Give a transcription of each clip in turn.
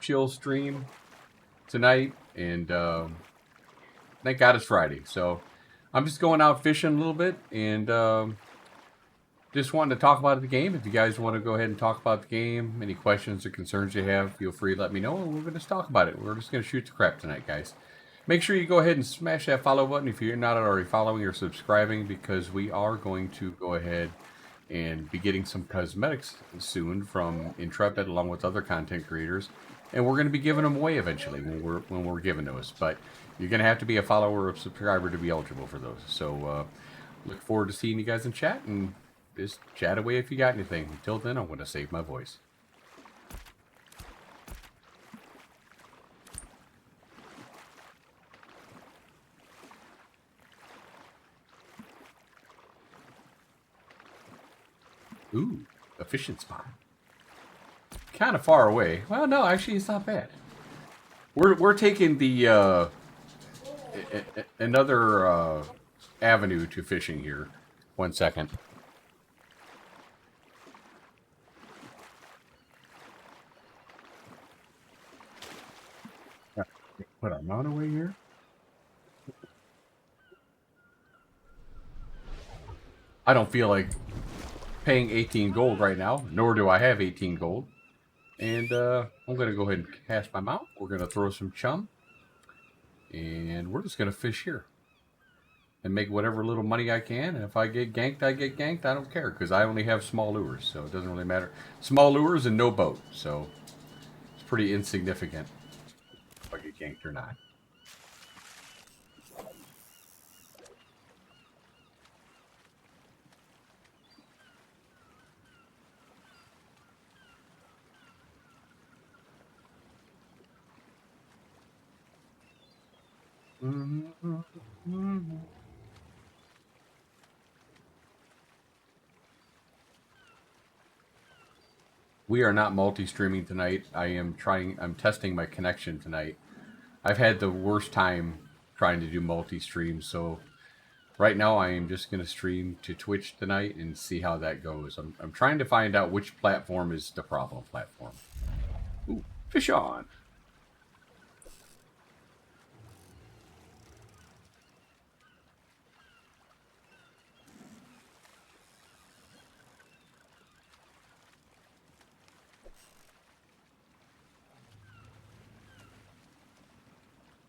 chill stream tonight, and thank God it's Friday. So I'm just going out fishing a little bit, and just wanting to talk about the game. If you guys want to go ahead and talk about the game, any questions or concerns you have, feel free to let me know, and we're going to talk about it. We're just going to shoot the crap tonight, guys. Make sure you go ahead and smash that follow button if you're not already following or subscribing, because we are going to go ahead and be getting some cosmetics soon from Intrepid, along with other content creators, and we're going to be giving them away eventually when we're given those. But you're going to have to be a follower or subscriber to be eligible for those. So look forward to seeing you guys in chat, and just chat away if you got anything. Until then, I'm going to save my voice. Ooh, a fishing spot. Kind of far away. Well, no, actually, it's not bad. We're taking the another avenue to fishing here. 1 second. Put our mount away here. I don't feel like paying 18 gold right now, nor do I have 18 gold. And I'm going to go ahead and cast my mount. We're going to throw some chum. And we're just going to fish here. And make whatever little money I can. And if I get ganked, I get ganked. I don't care, because I only have small lures. So it doesn't really matter. Small lures and no boat. So it's pretty insignificant if I get ganked or not. We are not multi-streaming tonight. I'm testing my connection tonight. I've had the worst time trying to do multi-stream, so right now I am just going to stream to Twitch tonight and see how that goes. I'm trying to find out which platform is the problem platform. Ooh, fish on.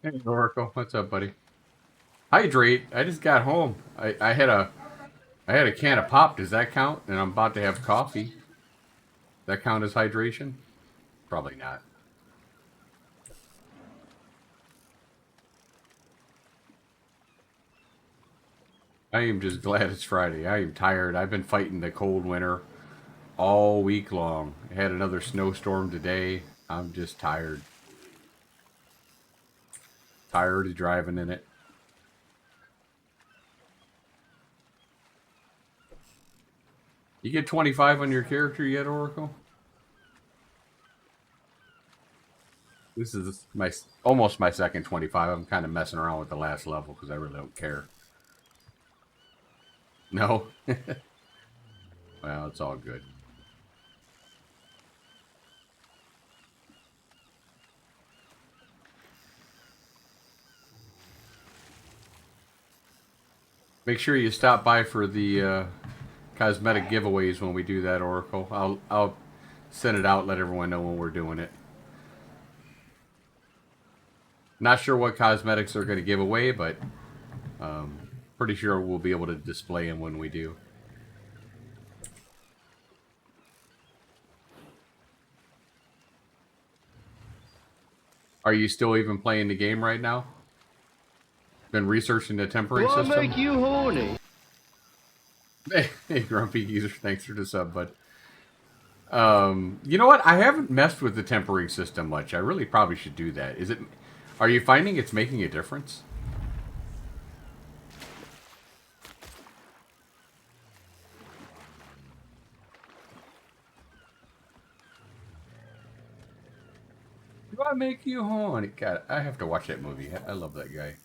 Hey, Oracle, what's up, buddy? Hydrate. I just got home. I had a can of pop. Does that count? And I'm about to have coffee. That count as hydration? Probably not. I am just glad it's Friday. I am tired. I've been fighting the cold winter all week long. I had another snowstorm today. I'm just tired. Tired of driving in it. You get 25 on your character yet, Oracle? This is my almost my second 25. I'm kind of messing around with the last level because I really don't care. No? Well, it's all good. Make sure you stop by for the cosmetic giveaways when we do that, Oracle. I'll send it out, let everyone know when we're doing it. Not sure what cosmetics they're going to give away, but pretty sure we'll be able to display them when we do. Are you still even playing the game right now? Been researching the tempering system? What make you horny? Hey, Grumpy Geezer, thanks for the sub, bud. You know what? I haven't messed with the tempering system much. I really probably should do that. Is it? Are you finding it's making a difference? Do I make you horny? God, I have to watch that movie. I love that guy.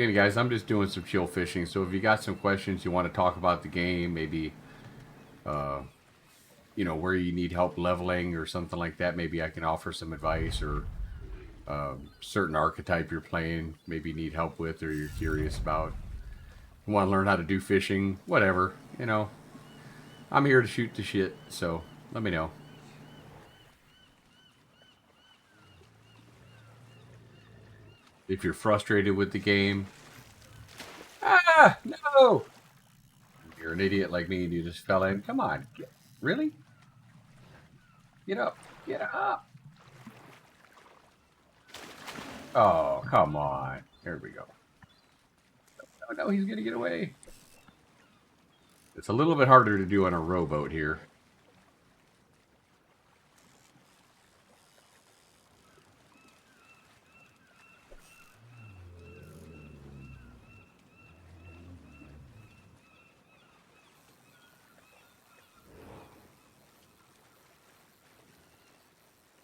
Again, guys, I'm just doing some chill fishing. So if you got some questions you want to talk about the game, maybe you know where you need help leveling or something like that, maybe I can offer some advice, or certain archetype you're playing, maybe you need help with, or you're curious about, you want to learn how to do fishing, whatever. You know, I'm here to shoot the shit. So let me know. If you're frustrated with the game, ah, no! You're an idiot like me and you just fell in. Come on. Really? Get up. Get up. Oh, come on. There we go. Oh, no, he's going to get away. It's a little bit harder to do on a rowboat here.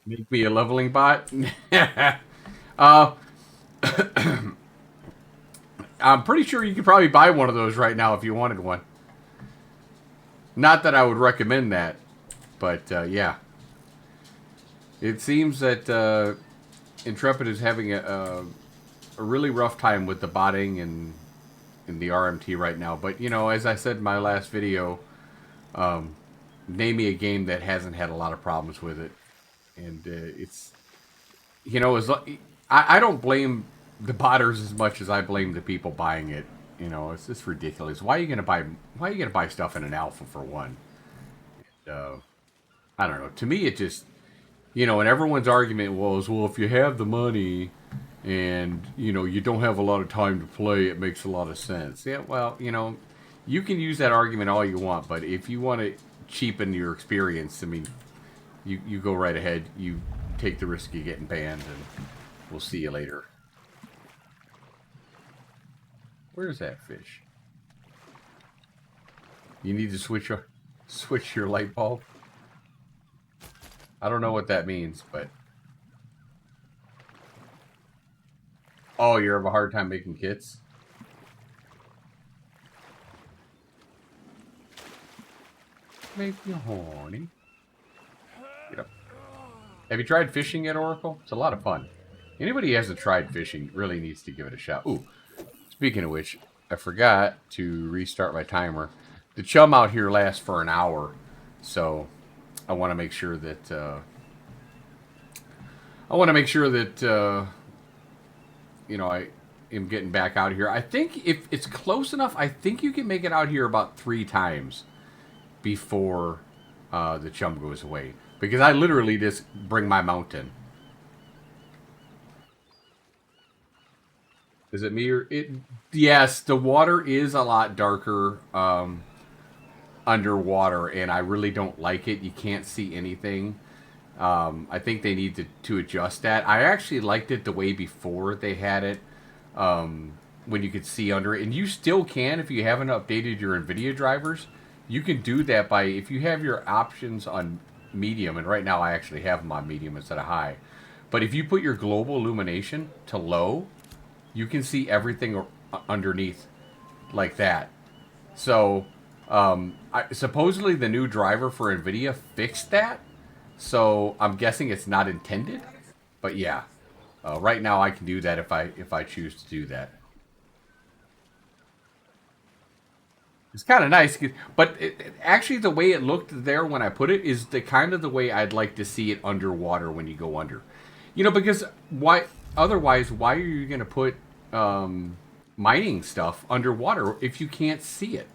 Make me a leveling bot? uh, I'm pretty sure you could probably buy one of those right now if you wanted one. Not that I would recommend that, but yeah. It seems that Intrepid is having a really rough time with the botting and in the RMT right now. But, you know, as I said in my last video, name me a game that hasn't had a lot of problems with it. And it's, you know, I don't blame the botters as much as I blame the people buying it. You know, it's just ridiculous. Why are you gonna buy stuff in an alpha for one? I don't know. To me, it just, you know, and everyone's argument was, well, if you have the money and, you know, you don't have a lot of time to play, it makes a lot of sense. Yeah, well, you know, you can use that argument all you want, but if you want to cheapen your experience, I mean, you go right ahead. You take the risk of getting banned, and we'll see you later. Where's that fish? You need to switch your light bulb. I don't know what that means, but oh, you have a hard time making kits. Make you horny. Get up. Have you tried fishing at Oracle? It's a lot of fun. Anybody who hasn't tried fishing really needs to give it a shot. Ooh, speaking of which, I forgot to restart my timer. The chum out here lasts for an hour, so I want to make sure that you know, I am getting back out here. I think if it's close enough, I think you can make it out here about 3 times before the chum goes away. Because I literally just bring my mount in. Is it me or it? Yes, the water is a lot darker underwater, and I really don't like it. You can't see anything. I think they need to adjust that. I actually liked it the way before they had it, when you could see under it. And you still can if you haven't updated your NVIDIA drivers. You can do that by, if you have your options on medium, and right now I actually have them on medium instead of high. But if you put your global illumination to low, you can see everything underneath like that. So, supposedly the new driver for NVIDIA fixed that. So I'm guessing it's not intended. But yeah, right now I can do that if I choose to do that. It's kind of nice, but actually the way it looked there when I put it is the kind of the way I'd like to see it underwater when you go under. You know, because why? Otherwise, why are you going to put mining stuff underwater if you can't see it?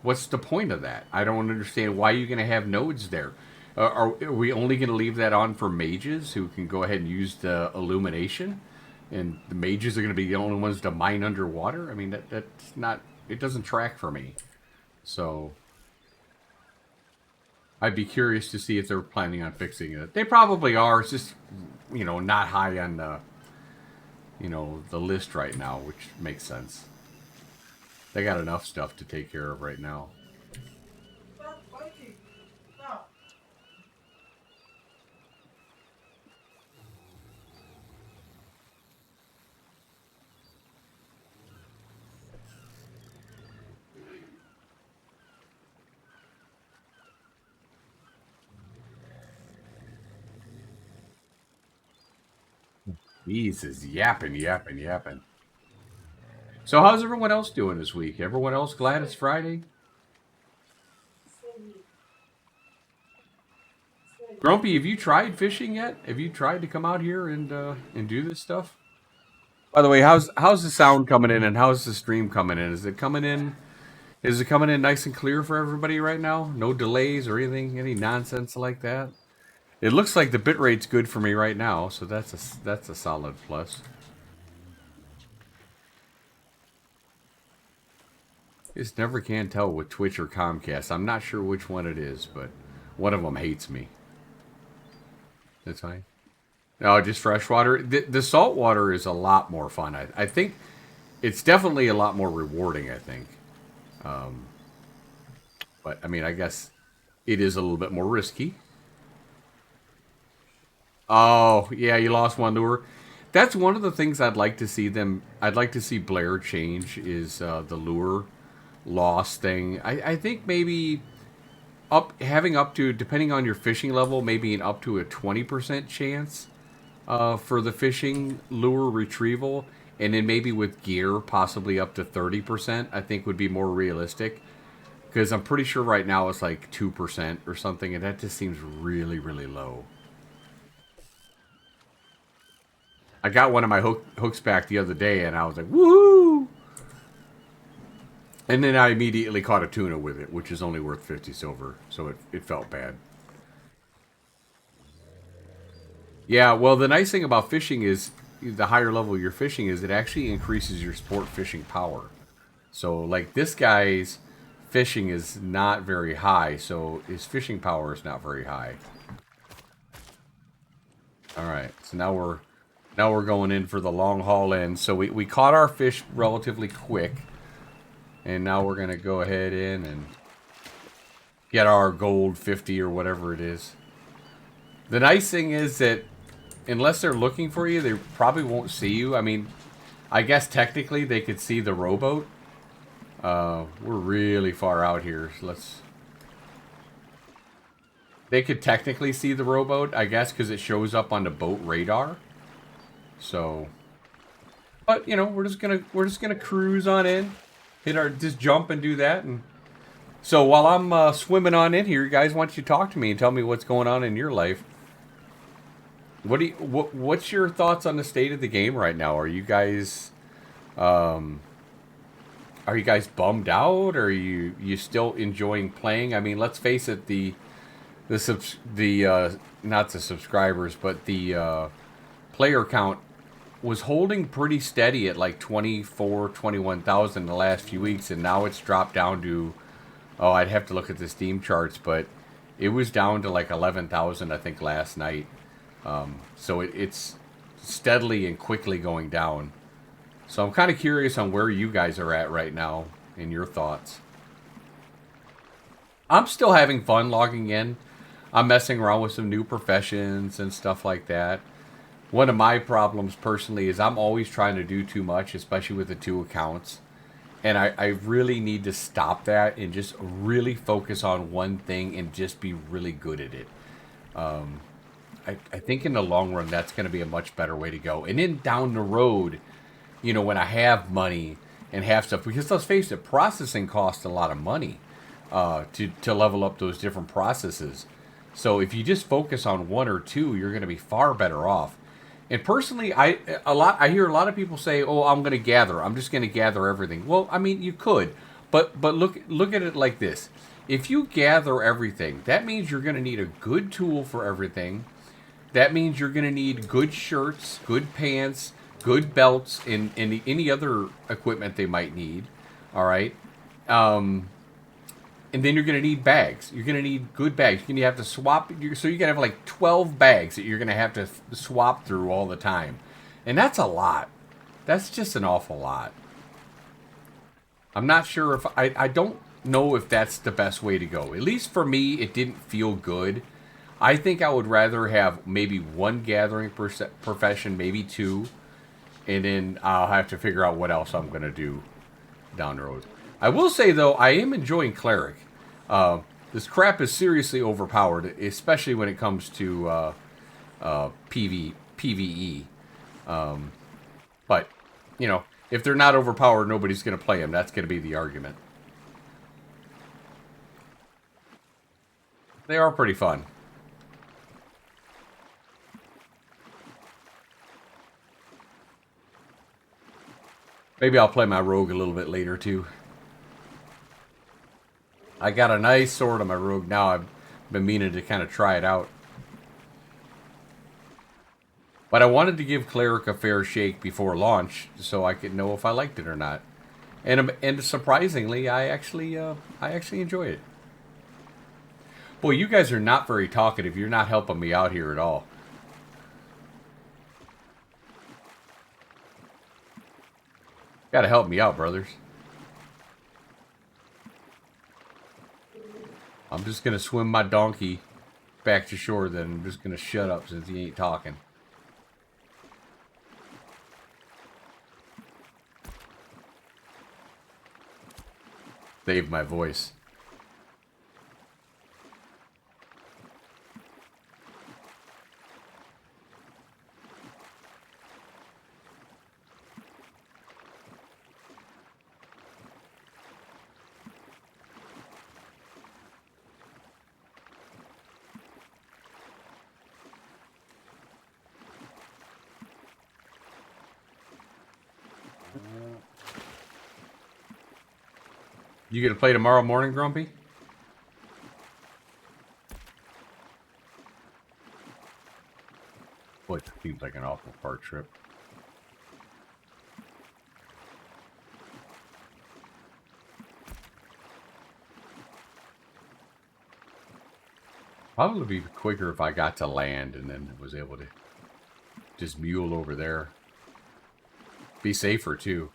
What's the point of that? I don't understand why you're going to have nodes there. Are we only going to leave that on for mages who can go ahead and use the illumination? And the mages are going to be the only ones to mine underwater? I mean, that's not... It doesn't track for me. So I'd be curious to see if they're planning on fixing it. They probably are. It's just, you know, not high on the, you know, the list right now, which makes sense. They got enough stuff to take care of right now. Jesus, yapping, yapping, yapping. So how's everyone else doing this week? Everyone else glad it's Friday? Grumpy, have you tried fishing yet? Have you tried to come out here and do this stuff? By the way, how's the sound coming in and how's the stream coming in? Is it coming in? Is it coming in nice and clear for everybody right now? No delays or anything, any nonsense like that? It looks like the bit rate's good for me right now, so that's a solid plus. Just never can tell with Twitch or Comcast. I'm not sure which one it is, but one of them hates me. That's fine. No, just freshwater. The salt water is a lot more fun. I think it's definitely a lot more rewarding, I think. But, I mean, I guess it is a little bit more risky. Oh, yeah, you lost one lure. That's one of the things I'd like to see them... I'd like to see Blair change is the lure loss thing. I think maybe having up to, depending on your fishing level, maybe an up to a 20% chance for the fishing lure retrieval, and then maybe with gear possibly up to 30%, I think would be more realistic. Because I'm pretty sure right now it's like 2% or something, and that just seems really, really low. I got one of my hooks back the other day, and I was like, woohoo! And then I immediately caught a tuna with it, which is only worth 50 silver, so it felt bad. Yeah, well, the nice thing about fishing is the higher level you're fishing is it actually increases your sport fishing power. So, like, this guy's fishing is not very high, so his fishing power is not very high. All right, so now we're going in for the long haul in. So we caught our fish relatively quick, and now we're gonna go ahead in and get our gold 50 or whatever it is. The nice thing is that unless they're looking for you, they probably won't see you. I mean, I guess technically they could see the rowboat. We're really far out here. So they could technically see the rowboat, I guess, because it shows up on the boat radar. So, but you know, we're just gonna cruise on in, just jump and do that. And so while I'm swimming on in here, you guys, why don't you talk to me and tell me what's going on in your life? What's your thoughts on the state of the game right now? Are you guys bummed out? Or are you still enjoying playing? I mean, let's face it, not the subscribers, but the player count was holding pretty steady at like 21,000 the last few weeks, and now it's dropped down to, oh, I'd have to look at the Steam charts, but it was down to like 11,000, I think, last night. So it's steadily and quickly going down. So I'm kind of curious on where you guys are at right now and your thoughts. I'm still having fun logging in. I'm messing around with some new professions and stuff like that. One of my problems personally is I'm always trying to do too much, especially with the 2 accounts. And I really need to stop that and just really focus on one thing and just be really good at it. I think in the long run, that's going to be a much better way to go. And then down the road, you know, when I have money and have stuff, because let's face it, processing costs a lot of money to level up those different processes. So if you just focus on 1 or 2, you're going to be far better off. And personally, I hear a lot of people say, "Oh, I'm going to gather. I'm just going to gather everything." Well, I mean, you could, but look at it like this: if you gather everything, that means you're going to need a good tool for everything. That means you're going to need good shirts, good pants, good belts, and any other equipment they might need. All right. And then you're going to need bags. You're going to need good bags. You're going to have to swap. So you're going to have like 12 bags that you're going to have to swap through all the time. And that's a lot. That's just an awful lot. I'm not sure if... I don't know if that's the best way to go. At least for me, it didn't feel good. I think I would rather have maybe 1 gathering profession, maybe 2. And then I'll have to figure out what else I'm going to do down the road. I will say, though, I am enjoying Cleric. This crap is seriously overpowered, especially when it comes to PvE. But, you know, if they're not overpowered, nobody's going to play them. That's going to be the argument. They are pretty fun. Maybe I'll play my rogue a little bit later, too. I got a nice sword on my rogue now. I've been meaning to kind of try it out. But I wanted to give Cleric a fair shake before launch so I could know if I liked it or not. And surprisingly, I actually enjoy it. Boy, you guys are not very talkative. You're not helping me out here at all. Gotta help me out, brothers. I'm just gonna swim my donkey back to shore then. I'm just gonna shut up since he ain't talking. Save my voice. You gonna play tomorrow morning, Grumpy? Boy, it seems like an awful far trip. Probably be quicker if I got to land and then was able to just mule over there. Be safer, too.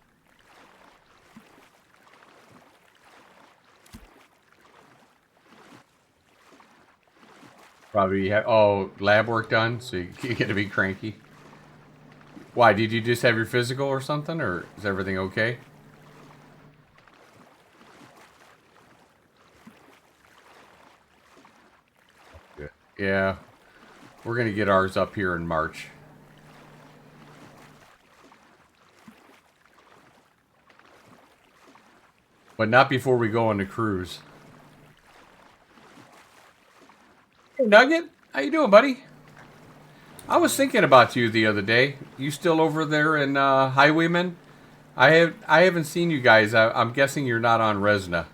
Probably have, oh, lab work done, so you get to be cranky. Why, did you just have your physical or something, or is everything okay? Good. Yeah, we're going to get ours up here in March. But not before we go on the cruise. Hey, Nugget, how you doing, buddy? I was thinking about you the other day. You still over there in Highwayman? I haven't seen you guys. I'm guessing you're not on Resna.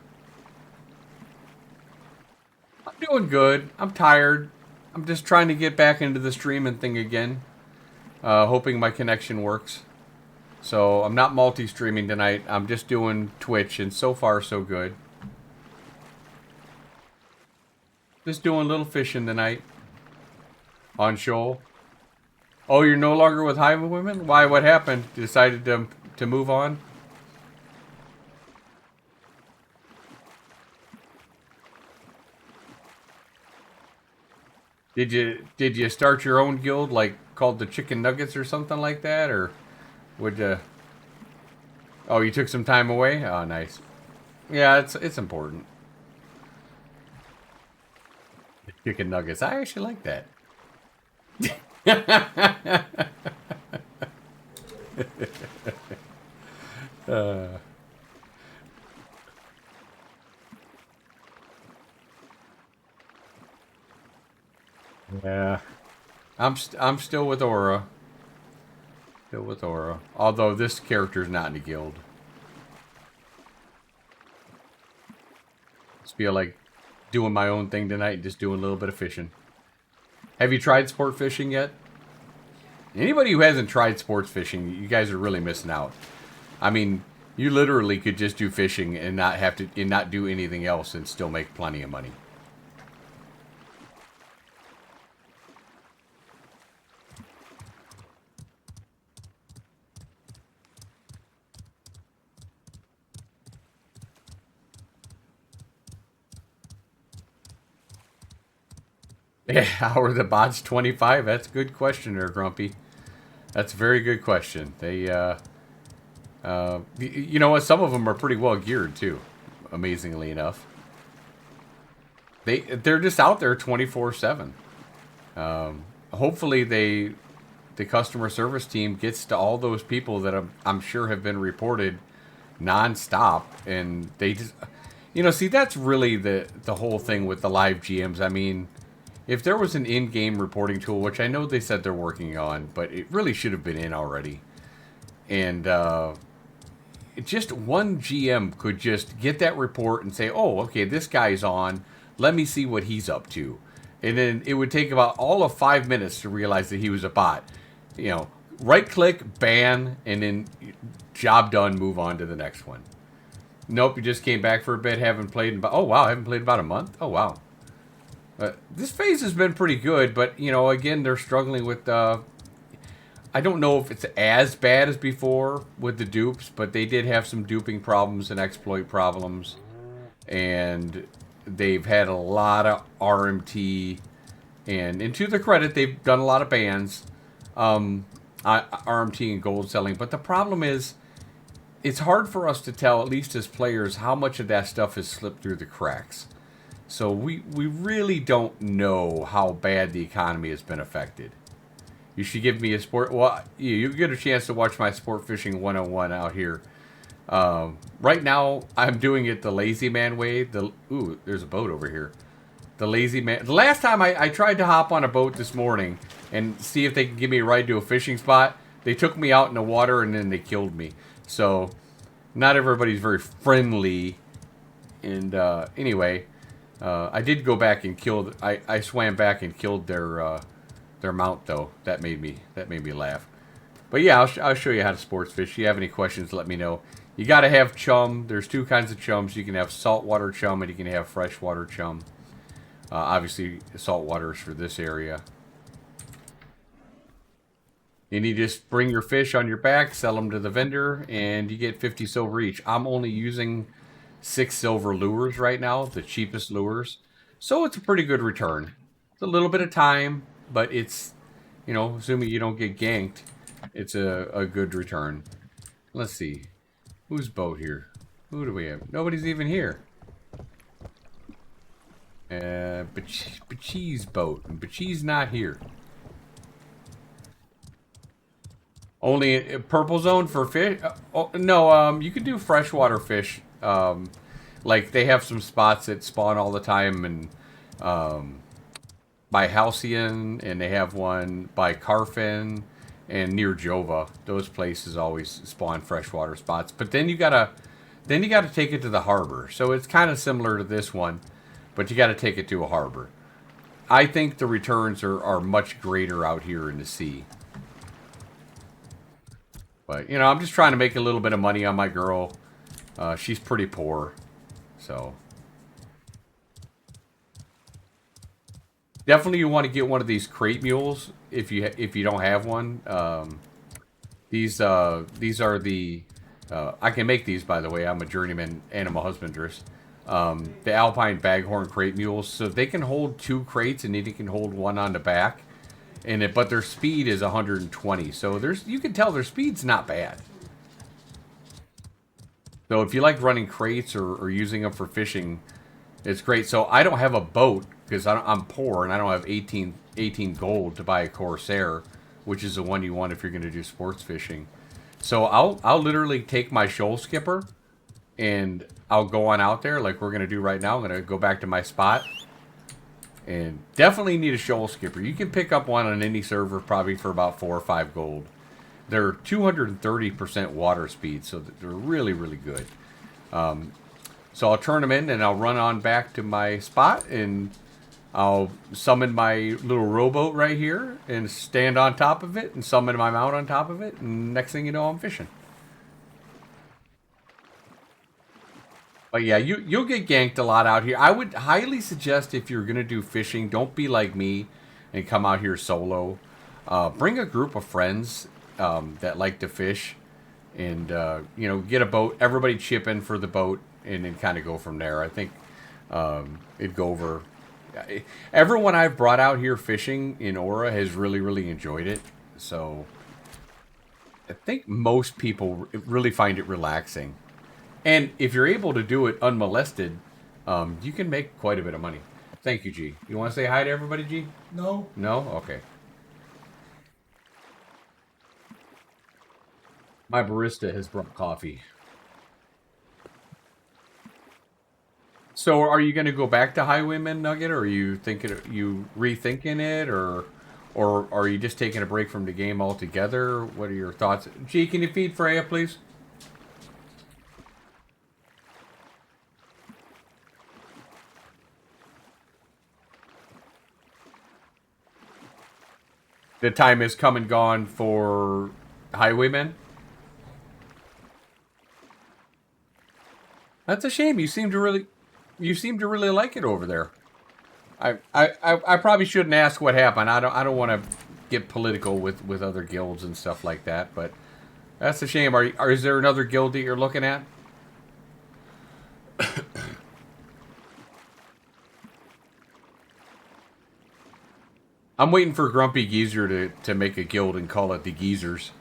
I'm doing good. I'm tired. I'm just trying to get back into the streaming thing again. Hoping my connection works. So I'm not multi-streaming tonight. I'm just doing Twitch, and so far so good. Just doing a little fishing tonight. On Shoal. Oh, you're no longer with Highwayman? Why? What happened? Decided to move on? Did you start your own guild, like called the Chicken Nuggets or something like that, or would you? Oh, you took some time away. Oh, nice. Yeah, it's important. The Chicken Nuggets. I actually like that. Yeah, I'm still with Aura. Still with Aura. Although this character's not in the guild. Just feel like doing my own thing tonight, just doing a little bit of fishing. Have you tried sport fishing yet? Anybody who hasn't tried sports fishing, you guys are really missing out. I mean, you literally could just do fishing and not have to and not do anything else and still make plenty of money. Yeah, how are the bots 25? That's a good question there, Grumpy. That's a very good question. They, you know what? Some of them are pretty well geared too, amazingly enough. They're just out there 24/7. Hopefully the customer service team gets to all those people that I'm sure have been reported nonstop, and they just, see, that's really the whole thing with the live GMs. I mean, if there was an in-game reporting tool, which I know they said they're working on, but it really should have been in already, and just one GM could just get that report and say, oh, okay, this guy's on. Let me see what he's up to. And then it would take about all of 5 minutes to realize that he was a bot. Right click, ban, and then job done, move on to the next one. Nope, you just came back for a bit, haven't played in about, oh wow, haven't played about a month? Oh wow. This phase has been pretty good, but, again, they're struggling with, I don't know if it's as bad as before with the dupes, but they did have some duping problems and exploit problems. And they've had a lot of RMT. And to their credit, they've done a lot of bans. RMT and gold selling. But the problem is, it's hard for us to tell, at least as players, how much of that stuff has slipped through the cracks. So we really don't know how bad the economy has been affected. You should give me a sport. Well, you get a chance to watch my sport fishing 101 out here. Right now, I'm doing it the lazy man way. Ooh, there's a boat over here. The lazy man. The last time I tried to hop on a boat this morning and see if they can give me a ride to a fishing spot, they took me out in the water and then they killed me. So, not everybody's very friendly. And anyway, I did go back and kill. I swam back and killed their mount though. That made me laugh. But yeah, I'll show you how to sports fish. If you have any questions, let me know. You got to have chum. There's two kinds of chums. You can have saltwater chum and you can have freshwater chum. Obviously, saltwater is for this area. And you just bring your fish on your back, sell them to the vendor, and you get 50 silver each. I'm only using 6 silver lures right now, the cheapest lures. So it's a pretty good return. It's a little bit of time, but it's, assuming you don't get ganked, it's a good return. Let's see. Whose boat here? Who do we have? Nobody's even here. Bachi's boat. And Bachi's not here. Only a purple zone for fish? No, you can do freshwater fish. Like, they have some spots that spawn all the time, and by Halcyon, and they have one by Carfin and near Jova. Those places always spawn freshwater spots. But then you gotta take it to the harbor. So it's kind of similar to this one, but you gotta take it to a harbor. I think the returns are much greater out here in the sea. But, I'm just trying to make a little bit of money on my girl. She's pretty poor, so definitely you want to get one of these crate mules if you don't have one. These are the I can make these, by the way. I'm a journeyman animal husbandress. The Alpine Baghorn crate mules, so they can hold 2 crates and then you can hold one on the back. But their speed is 120, so you can tell their speed's not bad. So if you like running crates or using them for fishing, it's great. So I don't have a boat because I'm poor and I don't have 18 gold to buy a Corsair, which is the one you want if you're going to do sports fishing. So I'll literally take my shoal skipper and I'll go on out there like we're going to do right now. I'm going to go back to my spot. And definitely need a shoal skipper. You can pick up one on any server probably for about 4 or 5 gold. They're 230% water speed, so they're really, really good. So I'll turn them in and I'll run on back to my spot and I'll summon my little rowboat right here and stand on top of it and summon my mount on top of it. And next thing you know, I'm fishing. But yeah, you'll get ganked a lot out here. I would highly suggest if you're going to do fishing, don't be like me and come out here solo. Bring a group of friends that like to fish and, get a boat. Everybody chip in for the boat and then kind of go from there. I think it'd go over. Everyone I've brought out here fishing in Aura has really, really enjoyed it. So I think most people really find it relaxing. And if you're able to do it unmolested, you can make quite a bit of money. Thank you, G. You want to say hi to everybody, G? No. No? Okay. My barista has brought coffee. So, are you going to go back to Highwayman Nugget, or are you rethinking it, or are you just taking a break from the game altogether? What are your thoughts? Gee, can you feed Freya, please? The time has come and gone for Highwaymen. That's a shame. You seem to really like it over there. I probably shouldn't ask what happened. I don't want to get political with other guilds and stuff like that. But that's a shame. Is there another guild that you're looking at? I'm waiting for Grumpy Geezer to make a guild and call it the Geezers.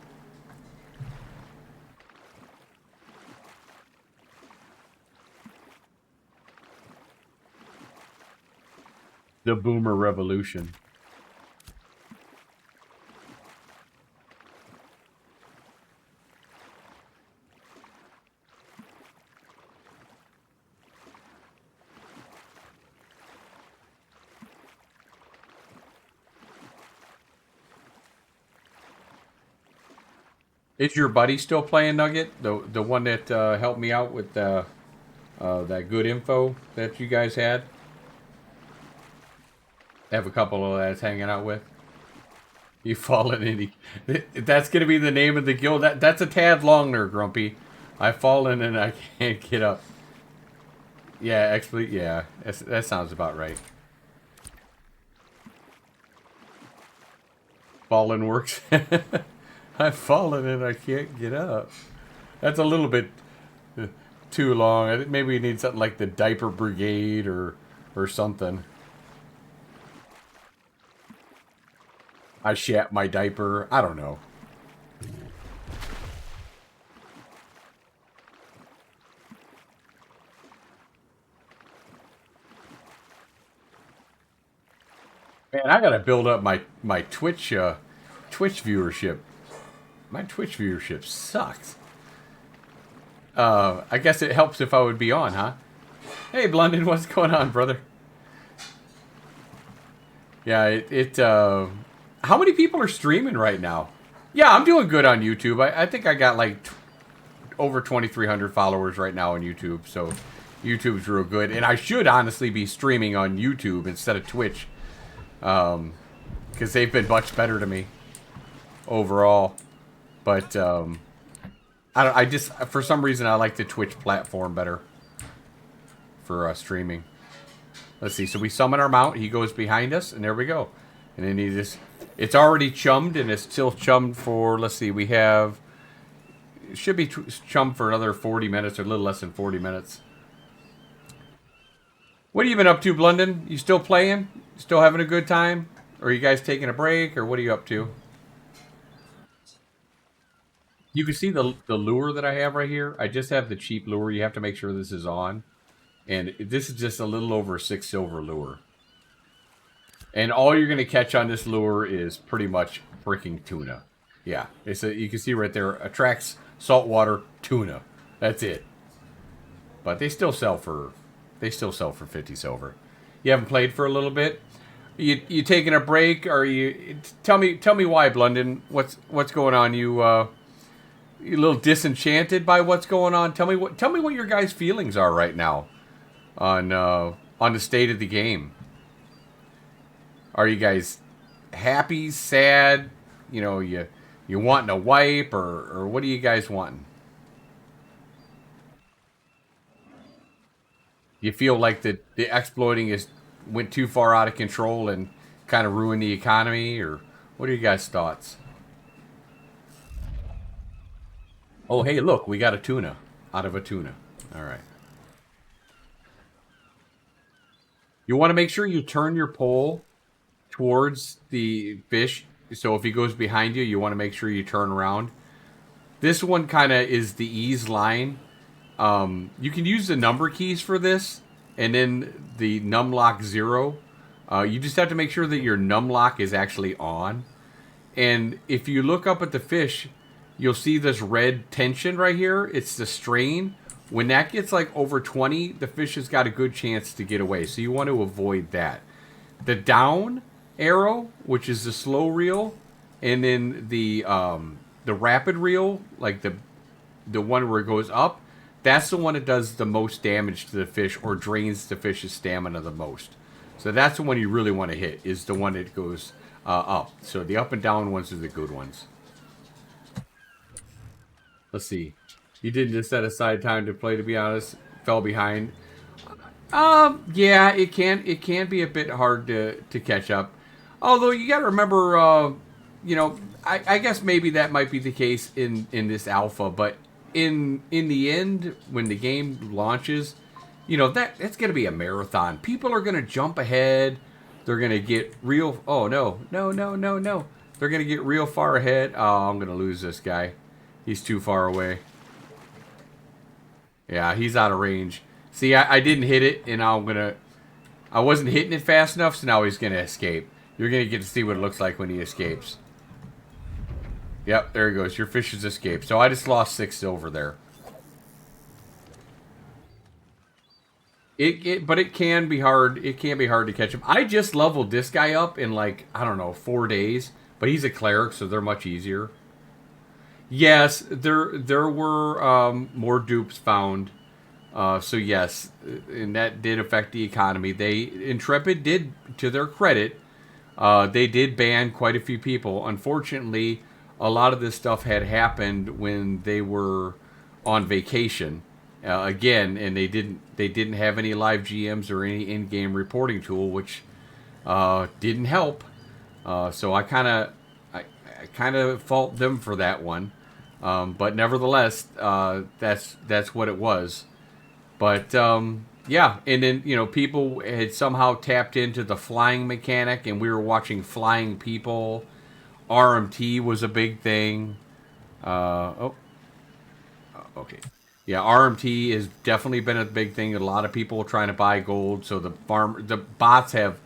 The Boomer Revolution. Is your buddy still playing Nugget? The one that helped me out with that good info that you guys had? Have a couple of lads hanging out with. You fallen in. That's gonna be the name of the guild. That's a tad long there, Grumpy. I've fallen and I can't get up. Yeah, actually, yeah, that sounds about right. Fallen works. I've fallen and I can't get up. That's a little bit too long. I think maybe we need something like the Diaper Brigade or something. I shat my diaper. I don't know. Man, I gotta build up my Twitch viewership. My Twitch viewership sucks. I guess it helps if I would be on, huh? Hey, Blunden, what's going on, brother? Yeah, how many people are streaming right now? Yeah, I'm doing good on YouTube. I think I got like over 2,300 followers right now on YouTube, so YouTube's real good. And I should honestly be streaming on YouTube instead of Twitch, because they've been much better to me overall. But I just, for some reason, I like the Twitch platform better for streaming. Let's see. So we summon our mount. He goes behind us, and there we go. And then he just, it's already chummed, and it's still chummed for, let's see, we have, it should be chummed for another 40 minutes, or a little less than 40 minutes. What have you been up to, Blunden? You still playing? Still having a good time? Or are you guys taking a break, or what are you up to? You can see the lure that I have right here. I just have the cheap lure. You have to make sure this is on. And this is just a little over a 6 silver lure. And all you're going to catch on this lure is pretty much freaking tuna. Yeah, you can see right there, attracts saltwater tuna. That's it. But they still sell for 50 silver. You haven't played for a little bit. You taking a break? Or you tell me why, Blunden? What's going on? You a little disenchanted by what's going on? Tell me what your guys' feelings are right now on the state of the game. Are you guys happy, sad? You know, you wanting a wipe, or what are you guys wanting? You feel like the exploiting went too far out of control and kind of ruined the economy, or what are you guys' thoughts? Oh, hey, look, we got a tuna out of a tuna. All right. You want to make sure you turn your pole towards the fish. So if he goes behind you, you want to make sure you turn around. This one kind of is the ease line. You can use the number keys for this, and then the numlock 0. You just have to make sure that your numlock is actually on. And if you look up at the fish, you'll see this red tension right here. It's the strain. When that gets like over 20, the fish has got a good chance to get away. So you want to avoid that. The down arrow, which is the slow reel, and then the rapid reel, like the one where it goes up, that's the one that does the most damage to the fish or drains the fish's stamina the most. So that's the one you really want to hit, is the one that goes up. So the up and down ones are the good ones. Let's see. You didn't just set aside time to play, to be honest. Fell behind. Yeah, it can be a bit hard to catch up. Although you got to remember, I guess maybe that might be the case in this alpha, but in the end, when the game launches, that's going to be a marathon. People are going to jump ahead. They're going to get real. Oh no, no, no, no, no! They're going to get real far ahead. Oh, I'm going to lose this guy. He's too far away. Yeah, he's out of range. See, I didn't hit it, and I wasn't hitting it fast enough, so now he's going to escape. You're going to get to see what it looks like when he escapes. Yep, there he goes. Your fish has escaped. So I just lost 6 silver there. But it can be hard. It can be hard to catch him. I just leveled this guy up in like, I don't know, 4 days. But he's a cleric, so they're much easier. Yes, there were more dupes found. So yes, and that did affect the economy. Intrepid did, to their credit, they did ban quite a few people. Unfortunately, a lot of this stuff had happened when they were on vacation. Again, and they didn't have any live GMs or any in-game reporting tool, which didn't help. So I kind of fault them for that one. But nevertheless, that's what it was. But yeah, and then people had somehow tapped into the flying mechanic, and we were watching flying people. RMT was a big thing. Okay. Yeah, RMT has definitely been a big thing. A lot of people are trying to buy gold, so the bots have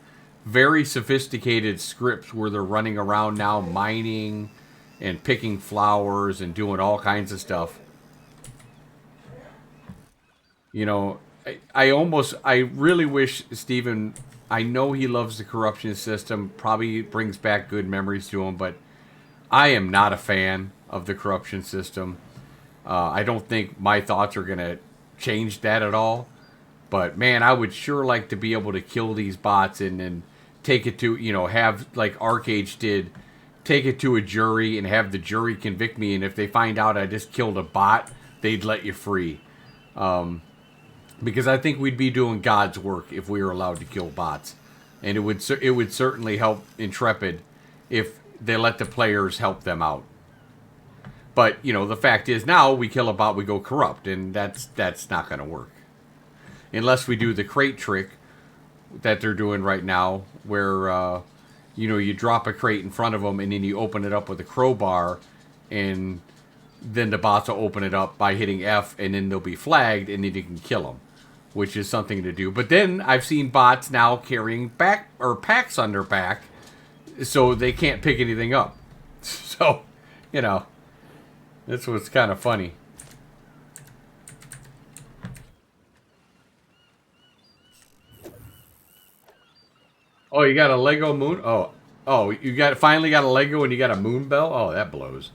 very sophisticated scripts where they're running around now mining and picking flowers and doing all kinds of stuff. I really wish Steven, I know he loves the corruption system, probably brings back good memories to him, but I am not a fan of the corruption system. I don't think my thoughts are going to change that at all. But man, I would sure like to be able to kill these bots and then take it to, have, like Arcage did, take it to a jury and have the jury convict me. And if they find out I just killed a bot, they'd let you free. Because I think we'd be doing God's work if we were allowed to kill bots. And it would certainly help Intrepid if they let the players help them out. But, the fact is now we kill a bot, we go corrupt, and that's not going to work. Unless we do the crate trick that they're doing right now, where, you drop a crate in front of them, and then you open it up with a crowbar, and then the bots will open it up by hitting F, and then they'll be flagged, and then you can kill them, which is something to do. But then I've seen bots now carrying packs on their back, so they can't pick anything up. So, that's what's kind of funny. Oh, you got a Lego moon? Oh, you finally got a Lego and you got a moon bell? Oh, that blows.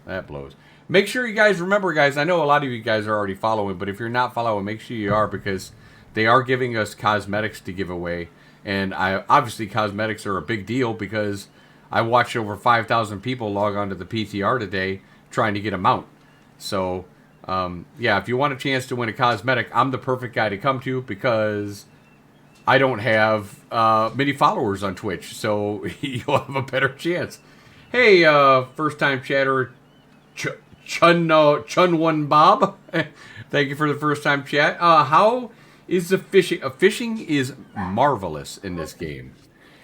That blows. Make sure you guys remember, guys. I know a lot of you guys are already following, but if you're not following, make sure you are, because they are giving us cosmetics to give away. And obviously cosmetics are a big deal, because I watched over 5,000 people log onto the PTR today trying to get a mount. So, yeah, if you want a chance to win a cosmetic, I'm the perfect guy to come to, because I don't have many followers on Twitch, so you'll have a better chance. Hey, first-time chatter, Chun1 Bob. Thank you for the first-time chat. How is the fishing? Fishing is marvelous in this game.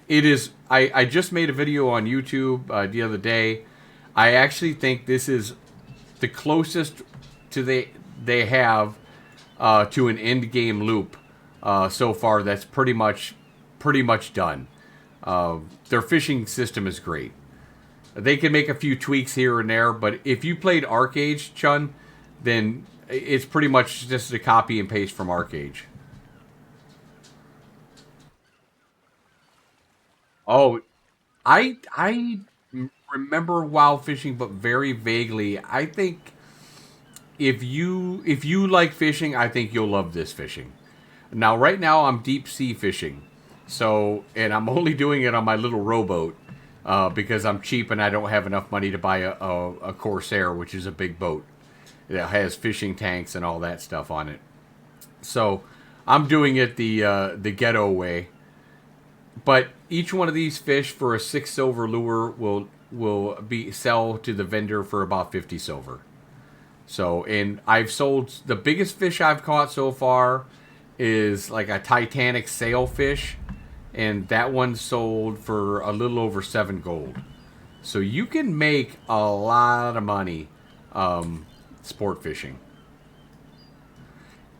It is. I just made a video on YouTube the other day. I actually think this is the closest to they have to an end game loop so far. That's pretty much done. Their fishing system is great. They can make a few tweaks here and there, but if you played Arcade, Chun, then it's pretty much just a copy and paste from Arcade. Oh, I remember WoW fishing, but very vaguely. I think if you like fishing, I think you'll love this fishing. Now, right now, I'm deep sea fishing, so and I'm only doing it on my little rowboat because I'm cheap and I don't have enough money to buy a Corsair, which is a big boat that has fishing tanks and all that stuff on it. So I'm doing it the ghetto way. But each one of these fish for a 6 silver lure will be sell to the vendor for about 50 silver. So, and I've sold the biggest fish I've caught so far is like a Titanic sailfish, and that one sold for a little over 7 gold. So you can make a lot of money sport fishing.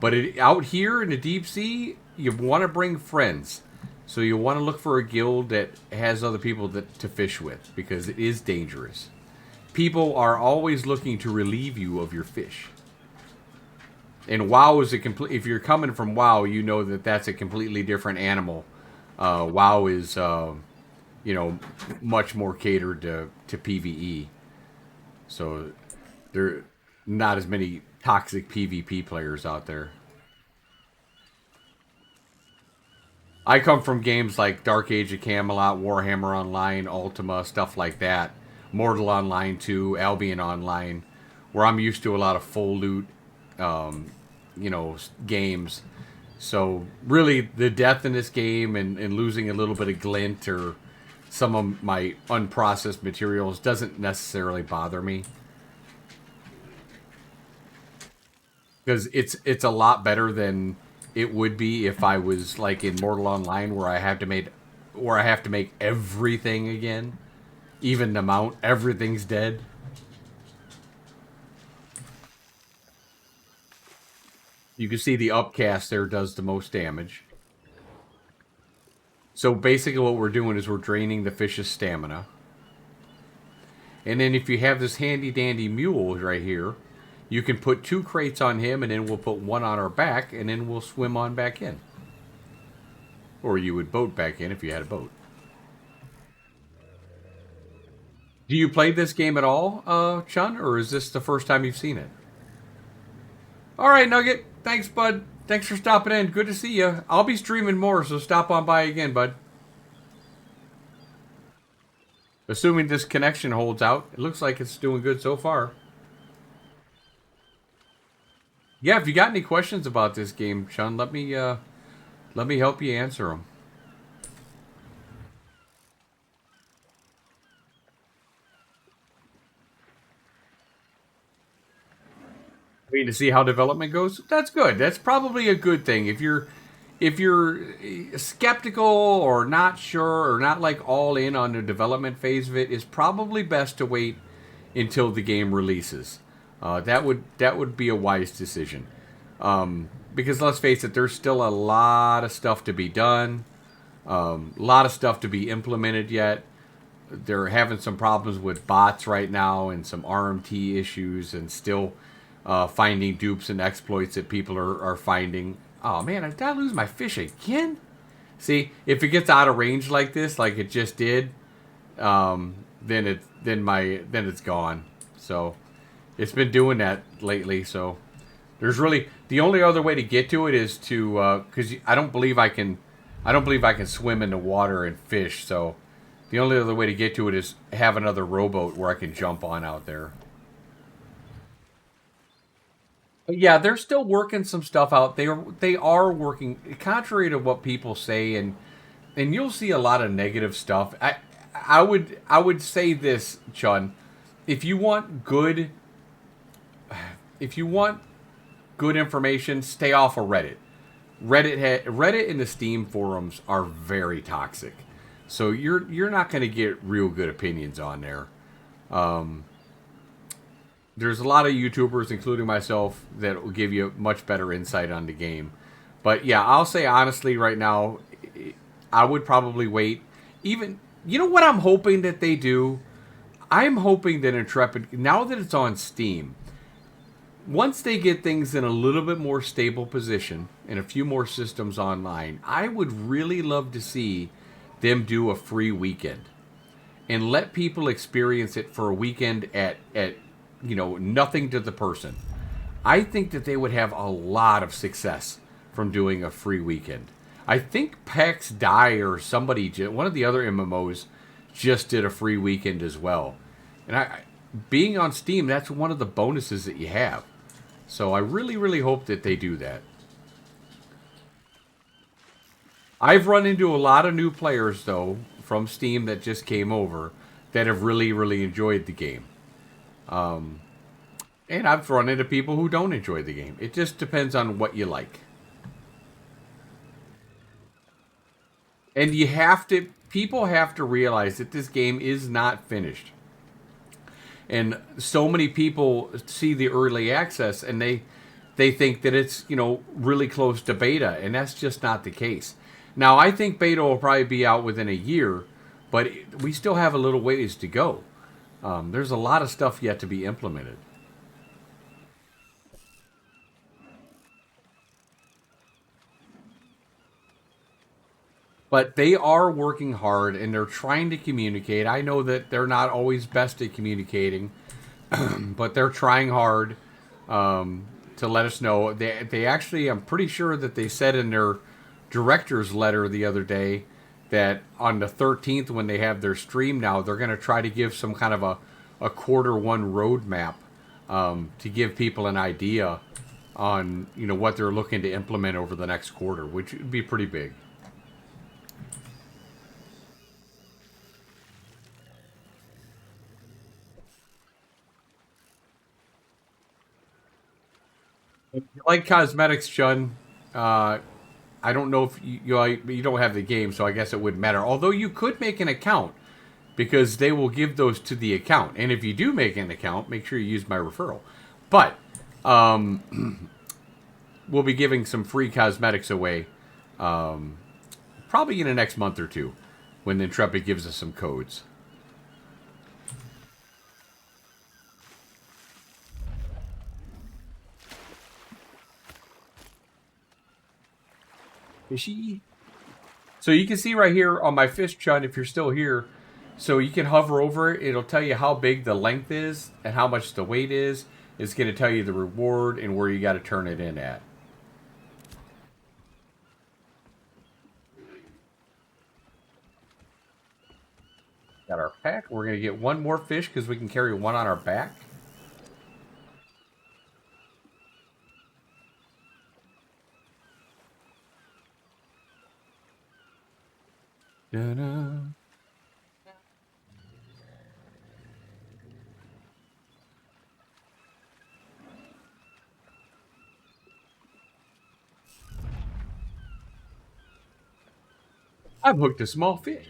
But out here in the deep sea, you want to bring friends. So you want to look for a guild that has other people to fish with because it is dangerous. People are always looking to relieve you of your fish. And WoW is a complete. If you're coming from WoW, you know that that's a completely different animal. WoW is, much more catered to PVE. So there are not as many toxic PvP players out there. I come from games like Dark Age of Camelot, Warhammer Online, Ultima, stuff like that. Mortal Online 2, Albion Online, where I'm used to a lot of full loot, games. So really, the death in this game and losing a little bit of glint or some of my unprocessed materials doesn't necessarily bother me because it's a lot better than it would be if I was like in Mortal Online where I have to make everything again, even the mount, everything's dead. You can see the upcast there does the most damage. So basically what we're doing is we're draining the fish's stamina. And then if you have this handy dandy mule right here, you can put 2 crates on him and then we'll put one on our back and then we'll swim on back in. Or you would boat back in if you had a boat. Do you play this game at all, Chun, or is this the first time you've seen it? All right, Nugget. Thanks, bud. Thanks for stopping in. Good to see you. I'll be streaming more, so stop on by again, bud. Assuming this connection holds out, it looks like it's doing good so far. Yeah, if you got any questions about this game, Chun, let me help you answer them. Waiting to see how development goes. That's good. That's probably a good thing. If you're skeptical or not sure or not like all in on the development phase of it, it's probably best to wait until the game releases. That would be a wise decision. Because let's face it, there's still a lot of stuff to be done, a lot of stuff to be implemented yet. They're having some problems with bots right now and some RMT issues, and still finding dupes and exploits that people are finding. Oh man, did I lose my fish again? See, if it gets out of range like this, like it just did, then it's gone. So it's been doing that lately. So there's really the only other way to get to it is to because I don't believe I can swim in the water and fish. So the only other way to get to it is have another rowboat where I can jump on out there. But yeah, they're still working some stuff out. They are working contrary to what people say, and you'll see a lot of negative stuff. I would say this, Chun, if you want good if you want good information, stay off of Reddit. Reddit and the Steam forums are very toxic, so you're not going to get real good opinions on there. Um, there's a lot of YouTubers, including myself, that will give you much better insight on the game. But yeah, I'll say honestly, right now, I would probably wait. Even you know what I'm hoping that they do. I'm hoping that Intrepid, now that it's on Steam, once they get things in a little bit more stable position and a few more systems online, I would really love to see them do a free weekend and let people experience it for a weekend at nothing to the person. I think that they would have a lot of success from doing a free weekend. I think PAX Die or somebody, one of the other MMOs, just did a free weekend as well. And being on Steam, that's one of the bonuses that you have. So I really, really hope that they do that. I've run into a lot of new players, though, from Steam that just came over that have really, really enjoyed the game. And I've run into people who don't enjoy the game. It just depends on what you like. And people have to realize that this game is not finished. And so many people see the early access and they think that it's, really close to beta, and that's just not the case. Now, I think beta will probably be out within a year, but we still have a little ways to go. There's a lot of stuff yet to be implemented. But they are working hard and they're trying to communicate. I know that they're not always best at communicating, but they're trying hard to let us know. They actually, I'm pretty sure that they said in their director's letter the other day that on the 13th, when they have their stream now, they're going to try to give some kind of a quarter one roadmap to give people an idea on what they're looking to implement over the next quarter, which would be pretty big. If you like cosmetics, Chun, I don't know if you don't have the game, so I guess it wouldn't matter. Although you could make an account because they will give those to the account. And if you do make an account, make sure you use my referral. But we'll be giving some free cosmetics away probably in the next month or two when Intrepid gives us some codes. Fishy. So you can see right here on my fish, Chun, if you're still here, so you can hover over it. It'll tell you how big the length is and how much the weight is. It's going to tell you the reward and where you got to turn it in at. Got our pack. We're going to get one more fish because we can carry one on our back. Da-da. I've hooked a small fish.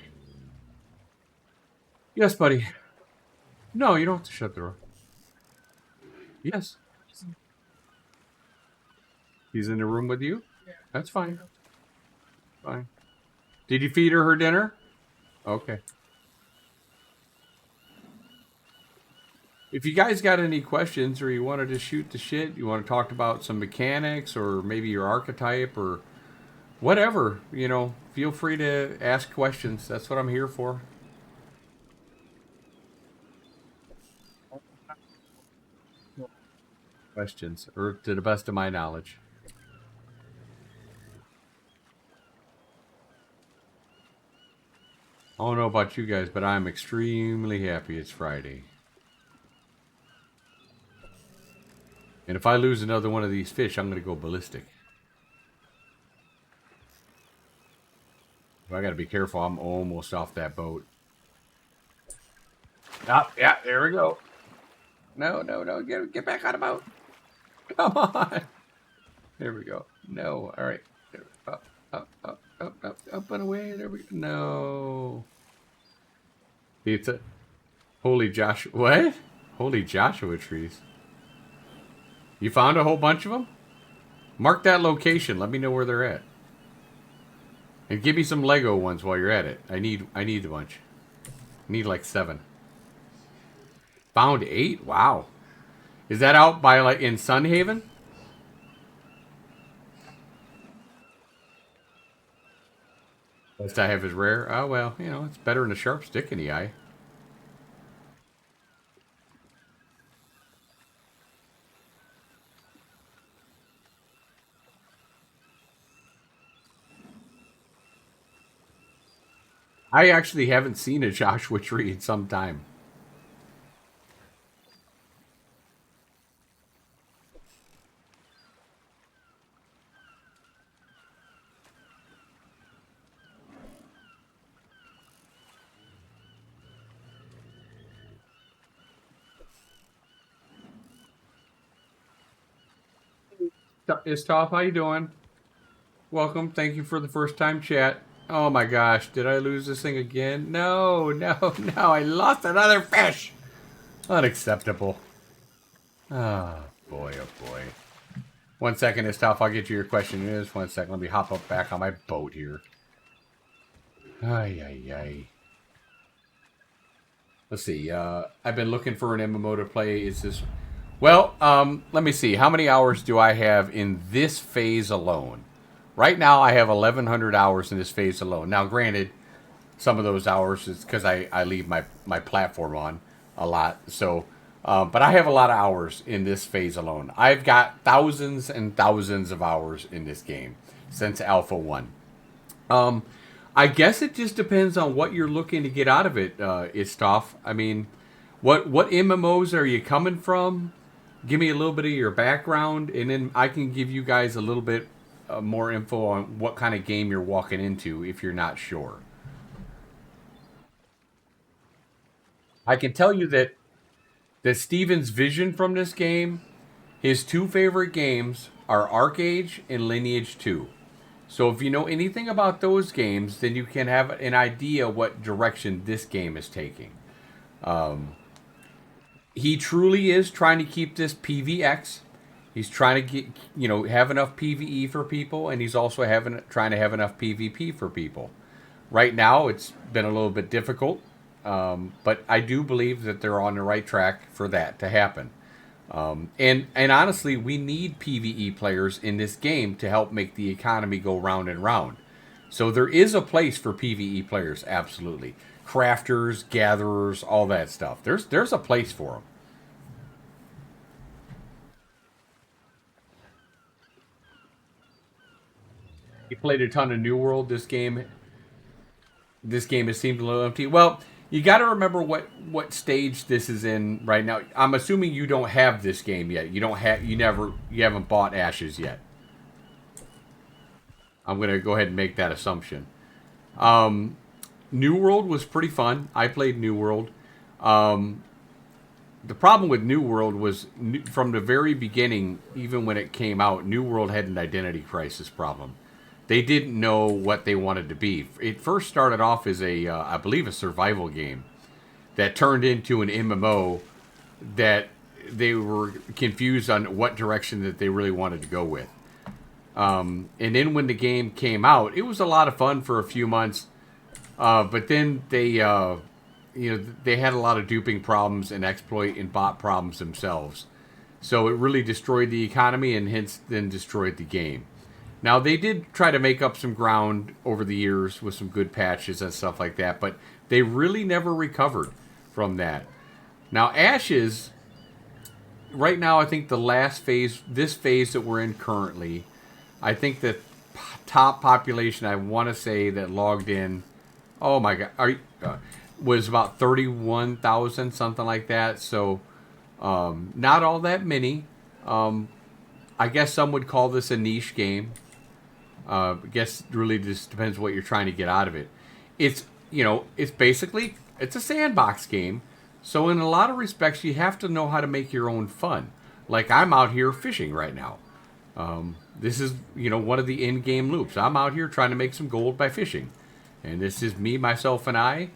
Yes, buddy. No, you don't have to shut the door. Yes. He's in the room with you? That's fine. Fine. Did you feed her dinner? Okay. If you guys got any questions or you wanted to shoot the shit, you want to talk about some mechanics or maybe your archetype or whatever, feel free to ask questions. That's what I'm here for. Questions, or to the best of my knowledge. I don't know about you guys, but I'm extremely happy it's Friday. And if I lose another one of these fish, I'm going to go ballistic. I got to be careful. I'm almost off that boat. Yeah, there we go. No. Get back on the boat. Come on. There we go. No. All right. Up and away. There we go. No. Pizza. Holy Joshua. What? Holy Joshua trees. You found a whole bunch of them? Mark that location. Let me know where they're at. And give me some Lego ones while you're at it. I need a bunch. I need like 7. Found 8? Wow. Is that out by like in Sunhaven? Best I have is rare. Oh well, it's better than a sharp stick in the eye. I actually haven't seen a Joshua tree in some time. It's tough. How you doing? Welcome. Thank you for the first time chat. Oh my gosh, did I lose this thing again? No, no, no. I lost another fish. Unacceptable. Oh boy, oh boy. 1 second is tough. I'll get you your question. It is 1 second. Let me hop up back on my boat here. Ay, ay, ay. Let's see. I've been looking for an MMO to play. Is this? Well, let me see. How many hours do I have in this phase alone? Right now, I have 1,100 hours in this phase alone. Now, granted, some of those hours is because I leave my platform on a lot. So, but I have a lot of hours in this phase alone. I've got thousands and thousands of hours in this game since Alpha 1. Um, I guess it just depends on what you're looking to get out of it, Istov. I mean, what MMOs are you coming from? Give me a little bit of your background, and then I can give you guys a little bit more info on what kind of game you're walking into if you're not sure. I can tell you that Steven's vision from this game, his two favorite games are Arcade and Lineage 2. So if you know anything about those games, then you can have an idea what direction this game is taking. He truly is trying to keep this PVX. He's trying to get have enough PVE for people, and he's also trying to have enough PvP for people. Right now, it's been a little bit difficult, but I do believe that they're on the right track for that to happen. And honestly, we need PVE players in this game to help make the economy go round and round. So there is a place for PVE players, absolutely. Crafters, gatherers, all that stuff. There's a place for them. You played a ton of New World. This game has seemed a little empty. Well, you got to remember what stage this is in right now. I'm assuming you don't have this game yet. You haven't bought Ashes yet. I'm gonna go ahead and make that assumption. New World was pretty fun. I played New World. Um, the problem with New World was from the very beginning, even when it came out, New World had an identity crisis problem. They didn't know what they wanted to be. It first started off as I believe, a survival game that turned into an MMO that they were confused on what direction that they really wanted to go with. And then when the game came out, it was a lot of fun for a few months, but then they had a lot of duping problems and exploit and bot problems themselves. So it really destroyed the economy and hence then destroyed the game. Now they did try to make up some ground over the years with some good patches and stuff like that, but they really never recovered from that. Now Ashes, right now I think the last phase, this phase that we're in currently, I think the top population I want to say that logged in, oh my god, was about 31,000, something like that. So not all that many. I guess some would call this a niche game. I guess it really just depends what you're trying to get out of it. It's basically it's a sandbox game. So in a lot of respects, you have to know how to make your own fun. Like I'm out here fishing right now. This is one of the in-game loops. I'm out here trying to make some gold by fishing, and this is me, myself, and I.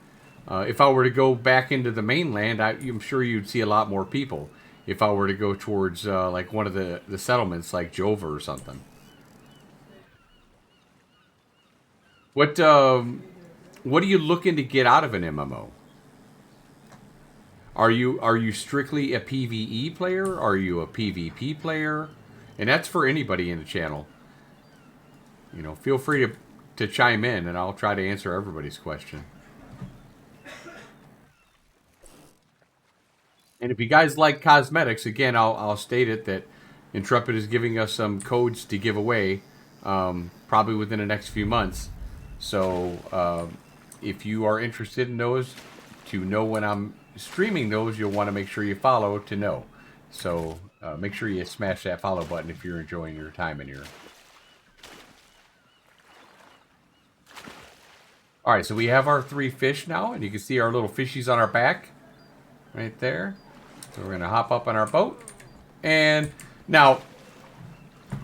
If I were to go back into the mainland, I'm sure you'd see a lot more people. If I were to go towards like one of the settlements, like Jova or something. What are you looking to get out of an MMO? Are you strictly a PvE player? Are you a PvP player? And that's for anybody in the channel. You know, feel free to chime in, and I'll try to answer everybody's question. And if you guys like cosmetics, again, I'll state it that Intrepid is giving us some codes to give away, probably within the next few months. So if you are interested in those, to know when I'm streaming those, you'll want to make sure you follow to know. So make sure you smash that follow button if you're enjoying your time in here. All right, so we have our 3 fish now, and you can see our little fishies on our back right there. So we're going to hop up on our boat. And now,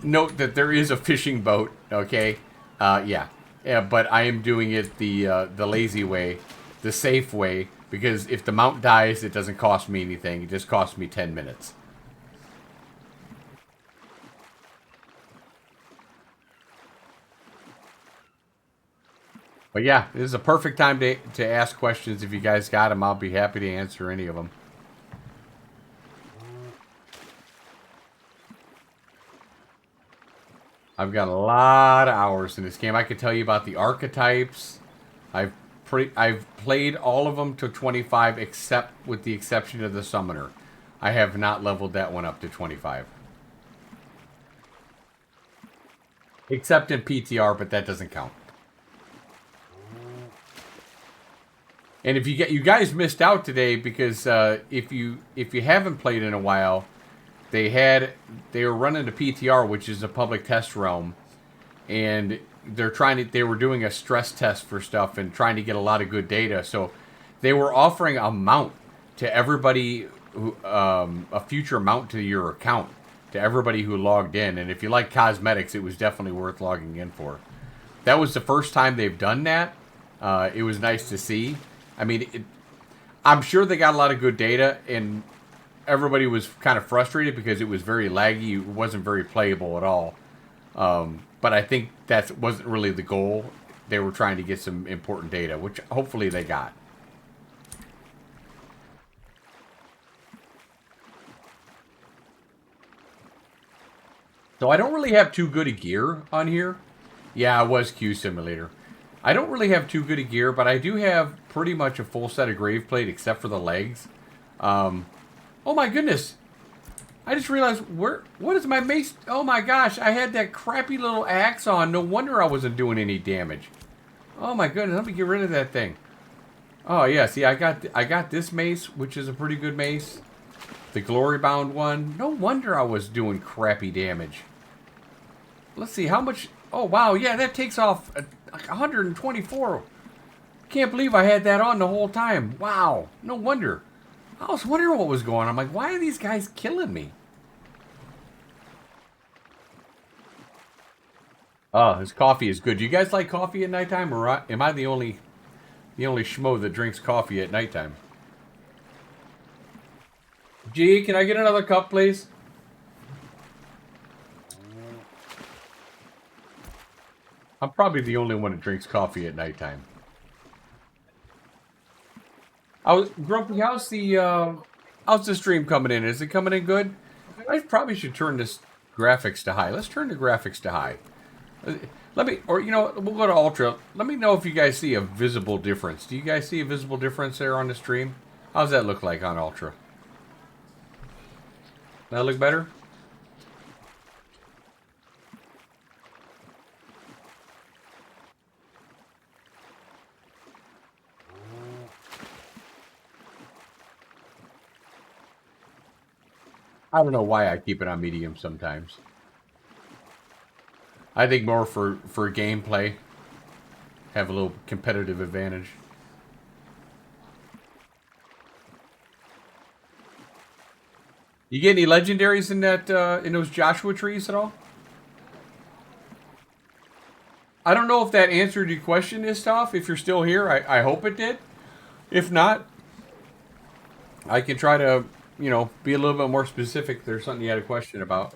note that there is a fishing boat, okay? Yeah, but I am doing it the lazy way, the safe way, because if the mount dies, it doesn't cost me anything. It just costs me 10 minutes. But yeah, this is a perfect time to ask questions. If you guys got them, I'll be happy to answer any of them. I've got a lot of hours in this game. I could tell you about the archetypes. I've played all of them to 25, except with the exception of the summoner. I have not leveled that one up to 25. Except in PTR, but that doesn't count. And if you guys missed out today because if you haven't played in a while, they were running the PTR, which is a public test realm, and they were doing a stress test for stuff and trying to get a lot of good data. So they were offering a mount to everybody who a future mount to your account to everybody who logged in. And if you like cosmetics, it was definitely worth logging in for. That was the first time they've done that. It was nice to see. I mean, I'm sure they got a lot of good data, and everybody was kind of frustrated because it was very laggy. It wasn't very playable at all. But I think that wasn't really the goal. They were trying to get some important data, which hopefully they got. So I don't really have too good a gear on here. Yeah, it was Q Simulator. I don't really have too good a gear, but I do have pretty much a full set of grave plate except for the legs. Oh my goodness. I just realized, what is my mace? Oh my gosh, I had that crappy little axe on. No wonder I wasn't doing any damage. Oh my goodness, let me get rid of that thing. Oh yeah, see, I got this mace, which is a pretty good mace. The glory bound one. No wonder I was doing crappy damage. Let's see, how much... Oh wow, yeah, that takes off 124. Can't believe I had that on the whole time. Wow, no wonder. I was wondering what was going on. I'm like, why are these guys killing me? Oh, this coffee is good. Do you guys like coffee at nighttime, or am I the only schmo that drinks coffee at nighttime? Gee, can I get another cup, please? I'm probably the only one that drinks coffee at nighttime. Grumpy, how's the stream coming in? Is it coming in good? I probably should turn this graphics to high. Let's turn the graphics to high. Let me, or we'll go to ultra. Let me know if you guys see a visible difference. Do you guys see a visible difference there on the stream? How's that look like on ultra? That look better? I don't know why I keep it on medium sometimes. I think more for gameplay. Have a little competitive advantage. You get any legendaries in that in those Joshua trees at all? I don't know if that answered your question, Istov. If you're still here, I hope it did. If not, I can try to, be a little bit more specific if there's something you had a question about.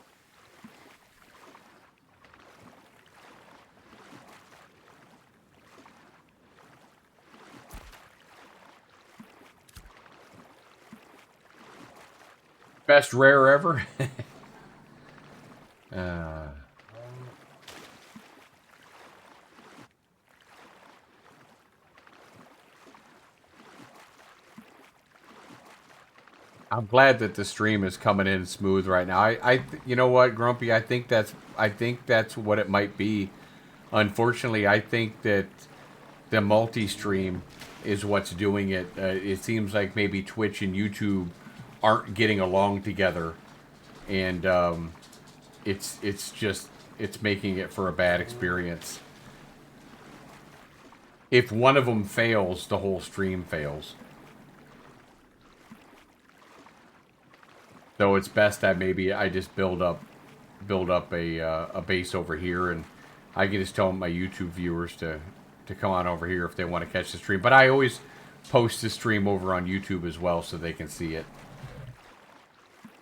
Best rare ever. uh, I'm glad that the stream is coming in smooth right now. You know what, Grumpy? I think that's what it might be. Unfortunately, I think that the multi-stream is what's doing it. It seems like maybe Twitch and YouTube aren't getting along together, and it's just it's making it for a bad experience. If one of them fails, the whole stream fails. So it's best that maybe I just build up a base over here, and I can just tell my YouTube viewers to come on over here if they want to catch the stream. But I always post the stream over on YouTube as well so they can see it.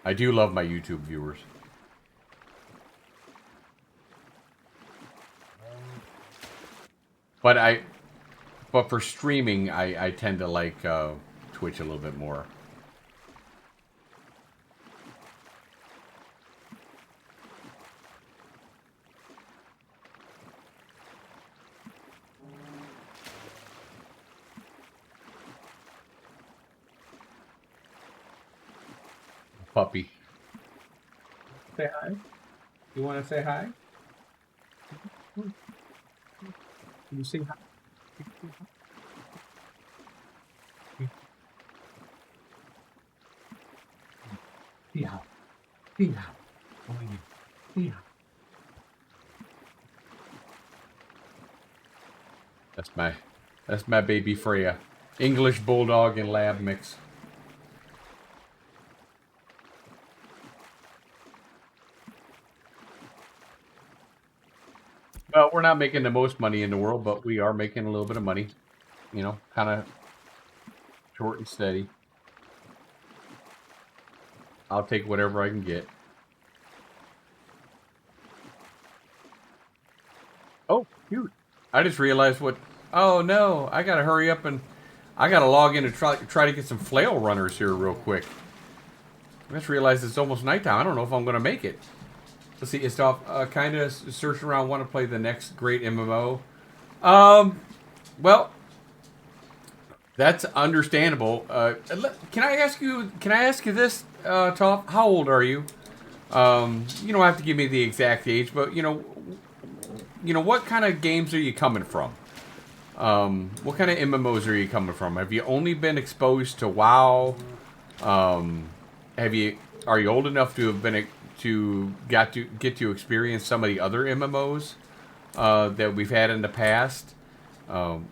I do love my YouTube viewers. But for streaming, I tend to like Twitch a little bit more. Puppy. Say hi. You want to say hi? Can you say hi? Yeah. Yeah. Oh, yeah. That's my baby Freya. English Bulldog and Lab mix. Well, we're not making the most money in the world, but we are making a little bit of money. You know, kind of short and steady. I'll take whatever I can get. Oh, cute. I just realized what... Oh, no. I got to hurry up and... I got to log in and try to get some flail runners here real quick. I just realized it's almost nighttime. I don't know if I'm going to make it. Let's see. It's off. Kind of searching around. Want to play the next great MMO. Well... That's understandable. Can I ask you this, Toph? How old are you? You don't have to give me the exact age, but you know what kind of games are you coming from? What kind of MMOs are you coming from? Have you only been exposed to WoW? Are you old enough to have been get to experience some of the other MMOs that we've had in the past? You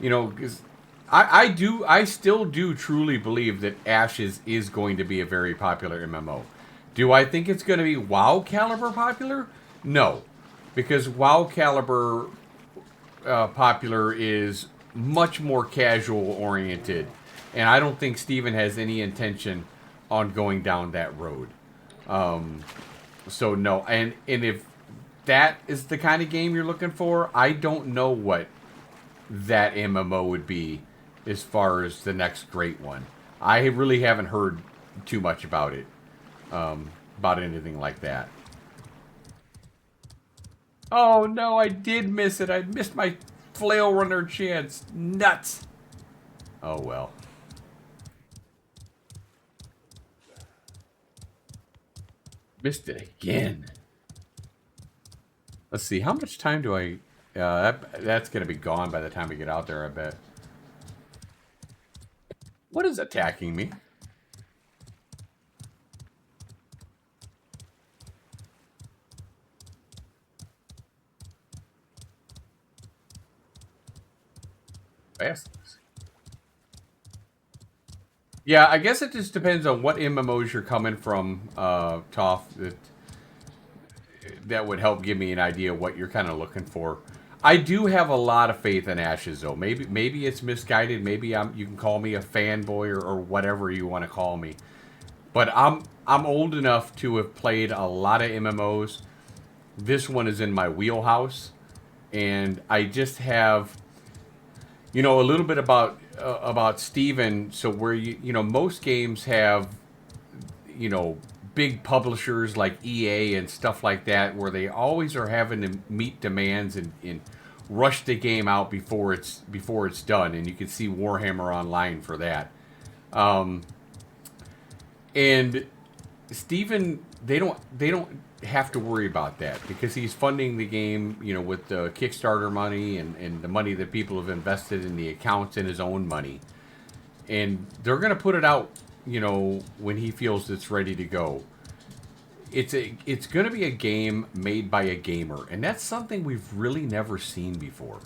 know, 'cause I still do truly believe that Ashes is going to be a very popular MMO. Do I think it's going to be WoW caliber popular? No, because WoW caliber popular is much more casual oriented, and I don't think Steven has any intention on going down that road. So no, and if that is the kind of game you're looking for, I don't know what that MMO would be as far as the next great one. I really haven't heard too much about it, about anything like that. Oh no, I did miss it. I missed my flail runner chance. Nuts. Oh well. Missed it again. Let's see, how much time do I... that's going to be gone by the time we get out there, I bet. What is attacking me? Fast. Yeah, I guess it just depends on what MMOs you're coming from, Toph. That would help give me an idea of what you're kind of looking for. I do have a lot of faith in Ashes, though. Maybe it's misguided. Maybe you can call me a fanboy or whatever you want to call me. But I'm old enough to have played a lot of MMOs. This one is in my wheelhouse, and I just have, you know, a little bit about Steven. So where you know most games have, you know, big publishers like EA and stuff like that, where they always are having to meet demands and rush the game out before it's done, and you can see Warhammer Online for that. Um, and Steven, they don't have to worry about that because he's funding the game, you know, with the Kickstarter money and the money that people have invested in the accounts and his own money. And they're going to put it out, you know, when he feels it's ready to go. It's going to be a game made by a gamer, and that's something we've really never seen before.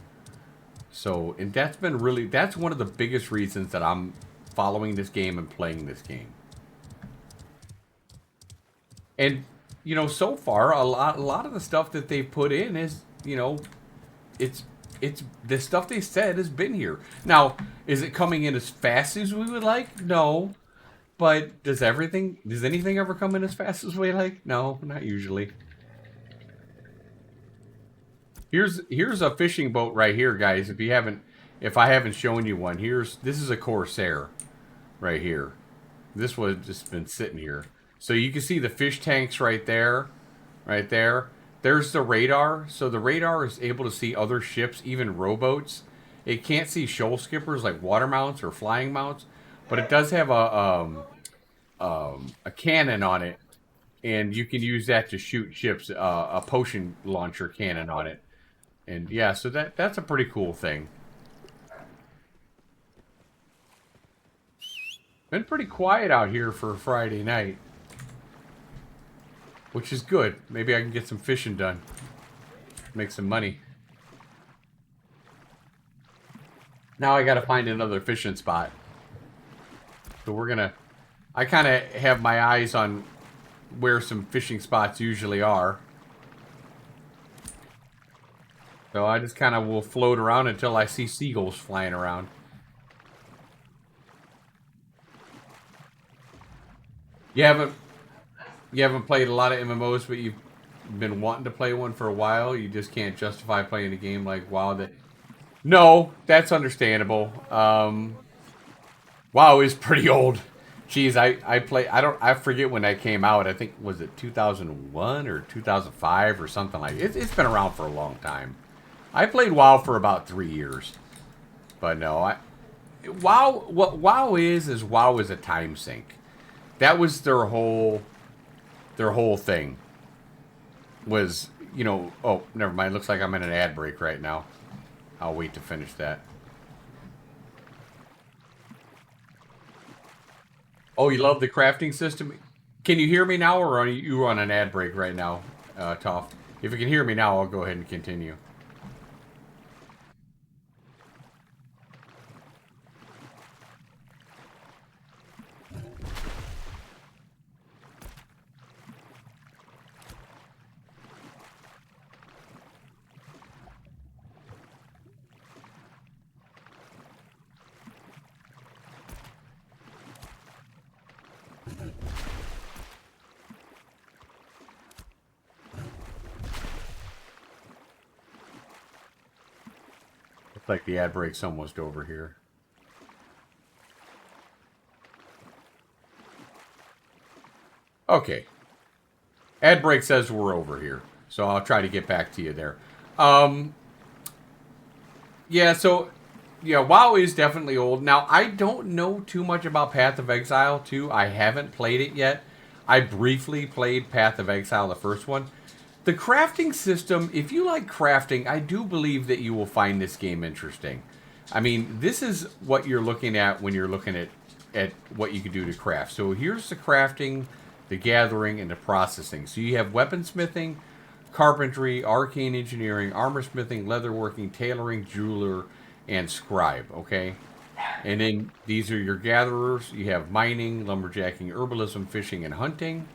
So, and that's one of the biggest reasons that I'm following this game and playing this game. And you know, so far a lot of the stuff that they've put in is, you know, it's it's the stuff they said has been here. Now, is it coming in as fast as we would like? No. But does anything ever come in as fast as we like? No, not usually. Here's a fishing boat right here, guys. If I haven't shown you one, this is a Corsair right here. This was just been sitting here. So you can see the fish tanks right there. Right there. There's the radar. So the radar is able to see other ships, even rowboats. It can't see shoal skippers like water mounts or flying mounts, but it does have a cannon on it, and you can use that to shoot ships. A potion launcher cannon on it, and yeah, so that's a pretty cool thing. Been pretty quiet out here for Friday night, which is good. Maybe I can get some fishing done, make some money. Now I got to find another fishing spot. So I kind of have my eyes on where some fishing spots usually are. So I just kind of will float around until I see seagulls flying around. You haven't you haven't played a lot of MMOs, but you've been wanting to play one for a while. You just can't justify playing a game like WoW. No, that's understandable. WoW is pretty old. Jeez, I forget when that came out. I think, was it 2001 or 2005 or something like it. It's been around for a long time. I played WoW for about 3 years. But no, what WoW is WoW is a time sink. That was their whole thing. Was, you know, oh, never mind. Looks like I'm in an ad break right now. I'll wait to finish that. Oh, you love the crafting system? Can you hear me now, or are you on an ad break right now, Toph? If you can hear me now, I'll go ahead and continue. Looks like the ad break's almost over here. Okay. Ad break says we're over here. So I'll try to get back to you there. Um, yeah, so, yeah, WoW is definitely old. Now, I don't know too much about Path of Exile 2. I haven't played it yet. I briefly played Path of Exile, the first one. The crafting system, if you like crafting, I do believe that you will find this game interesting. I mean, this is what you're looking at when you're looking at what you can do to craft. So here's the crafting, the gathering, and the processing. So you have weaponsmithing, carpentry, arcane engineering, armor smithing, leatherworking, tailoring, jeweler, and scribe, okay? And then these are your gatherers. You have mining, lumberjacking, herbalism, fishing, and hunting.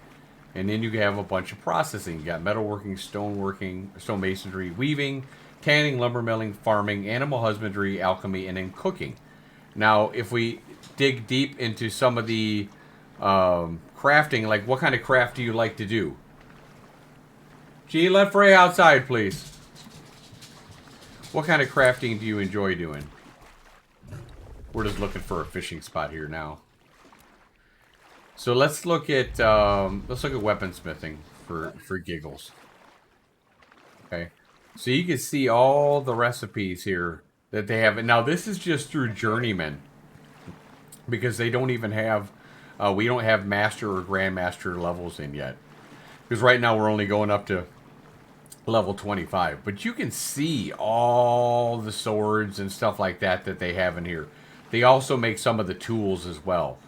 And then you have a bunch of processing. You got metalworking, stoneworking, stonemasonry, weaving, tanning, lumber milling, farming, animal husbandry, alchemy, and then cooking. Now, if we dig deep into some of the crafting, like what kind of craft do you like to do? Gee, let Frey outside, please. What kind of crafting do you enjoy doing? We're just looking for a fishing spot here now. So let's look at weaponsmithing for giggles. Okay. So you can see all the recipes here that they have. And now this is just through journeyman because they don't even have we don't have master or grandmaster levels in yet. Because right now we're only going up to level 25. But you can see all the swords and stuff like that that they have in here. They also make some of the tools as well.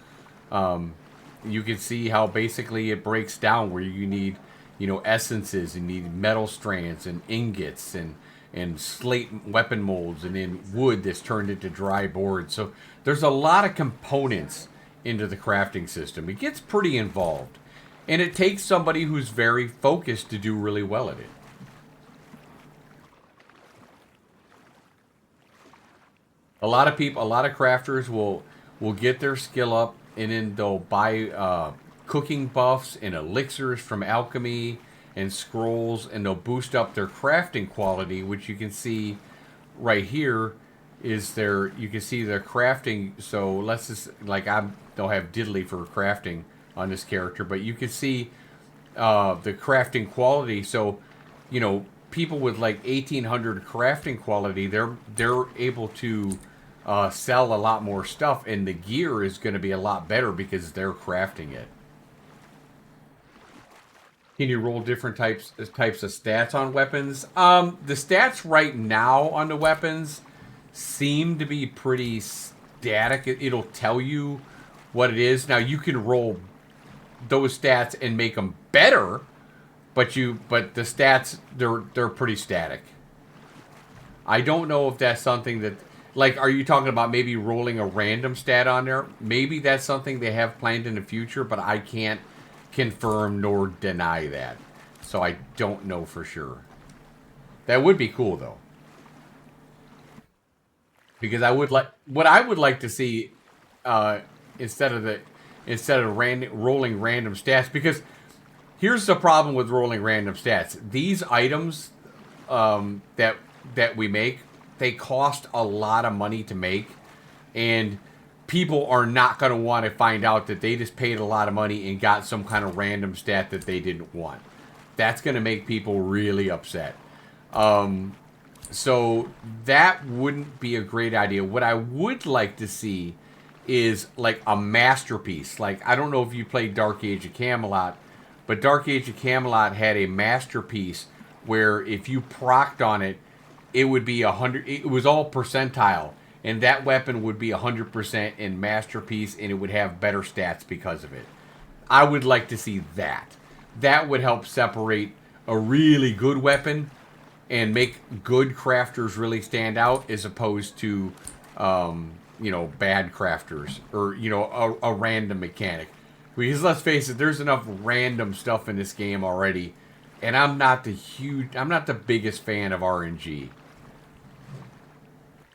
You can see how basically it breaks down where you need, essences, and need metal strands and ingots and slate weapon molds, and then wood that's turned into dry board. So there's a lot of components into the crafting system. It gets pretty involved. And it takes somebody who's very focused to do really well at it. A lot of people, a lot of crafters will get their skill up, and then they'll buy cooking buffs and elixirs from alchemy and scrolls, and they'll boost up their crafting quality, which you can see right here is their, you can see their crafting. So let's just, like, I don't have diddly for crafting on this character, but you can see the crafting quality. So, people with like 1800 crafting quality, they're able to sell a lot more stuff, and the gear is going to be a lot better because they're crafting it. Can you roll different types of stats on weapons? The stats right now on the weapons seem to be pretty static. It'll tell you what it is. Now you can roll those stats and make them better, but the stats, they're pretty static. I don't know if that's something that, like, are you talking about maybe rolling a random stat on there? Maybe that's something they have planned in the future, but I can't confirm nor deny that. So I don't know for sure. That would be cool though. Because what I would like to see uh, instead of rolling random stats, because here's the problem with rolling random stats. These items that we make, they cost a lot of money to make, and people are not going to want to find out that they just paid a lot of money and got some kind of random stat that they didn't want. That's going to make people really upset. So that wouldn't be a great idea. What I would like to see is like a masterpiece. Like, I don't know if you played Dark Age of Camelot, but Dark Age of Camelot had a masterpiece where if you procced on it, it would be 100. It was all percentile, and that weapon would be 100% in masterpiece, and it would have better stats because of it. I would like to see that. That would help separate a really good weapon and make good crafters really stand out, as opposed to, bad crafters, or a random mechanic. Because let's face it, there's enough random stuff in this game already, and I'm not the biggest fan of RNG.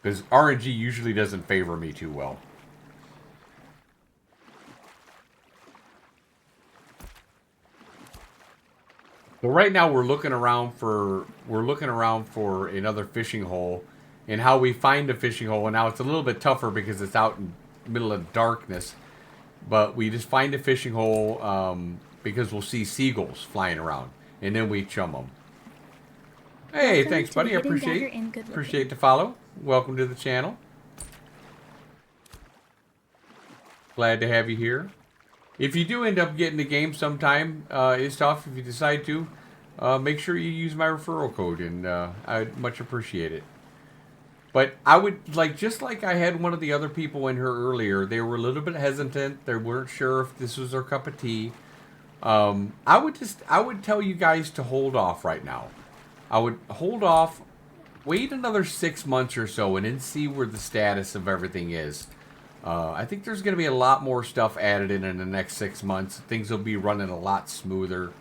Because RNG usually doesn't favor me too well. But right now we're looking around for another fishing hole, and how we find a fishing hole. And now it's a little bit tougher because it's out in the middle of darkness. But we just find a fishing hole because we'll see seagulls flying around, and then we chum them. Hey, welcome, thanks, buddy. I appreciate the follow. Welcome to the channel. Glad to have you here. If you do end up getting the game sometime, it's tough. If you decide to, make sure you use my referral code, and I'd much appreciate it. But I would just like I had one of the other people in here earlier, they were a little bit hesitant. They weren't sure if this was their cup of tea. I would tell you guys to hold off right now. I would hold off, wait another 6 months or so, and then see where the status of everything is. I think there's going to be a lot more stuff added in the next 6 months. Things will be running a lot smoother.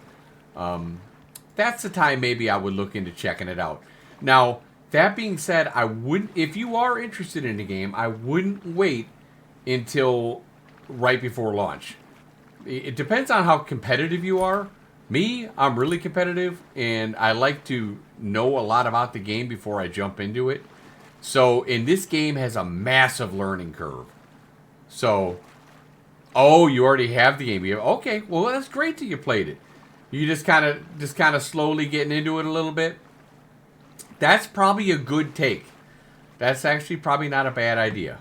That's the time maybe I would look into checking it out. Now, that being said, I wouldn't, if you are interested in the game, I wouldn't wait until right before launch. It depends on how competitive you are. Me, I'm really competitive, and I like to know a lot about the game before I jump into it. So, and this game has a massive learning curve. So, Oh, you already have the game. Okay, well that's great that you played it. You just kind of slowly getting into it a little bit. That's probably a good take. That's actually probably not a bad idea.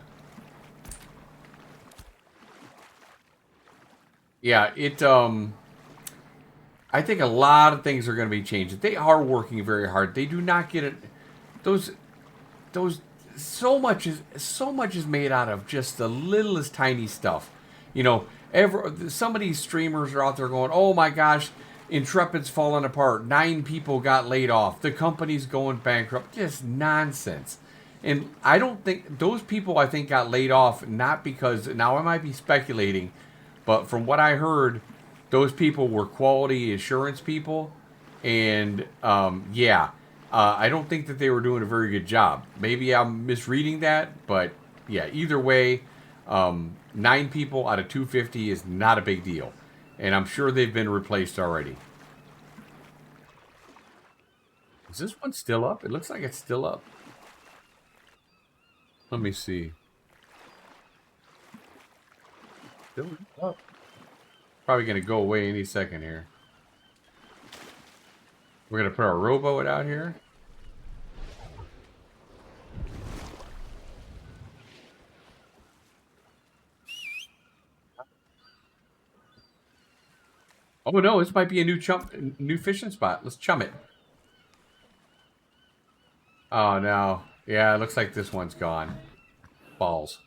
Yeah, I think a lot of things are going to be changing. They are working very hard. They do not get it. Those those so much is made out of just the littlest tiny stuff. You know, some of these streamers are out there going, "Oh my gosh, Intrepid's falling apart. 9 people got laid off. The company's going bankrupt." Just nonsense. And I don't think those people, I think, got laid off not because, now I might be speculating, but from what I heard, those people were quality assurance people, and yeah, I don't think that they were doing a very good job. Maybe I'm misreading that, but yeah, either way, 9 people out of 250 is not a big deal, and I'm sure they've been replaced already. Is this one still up? It looks like it's still up. Let me see. Still up. Probably gonna go away any second here. We're gonna put our rowboat out here. Oh no, this might be a new fishing spot. Let's chum it. Oh no. Yeah, it looks like this one's gone. Balls.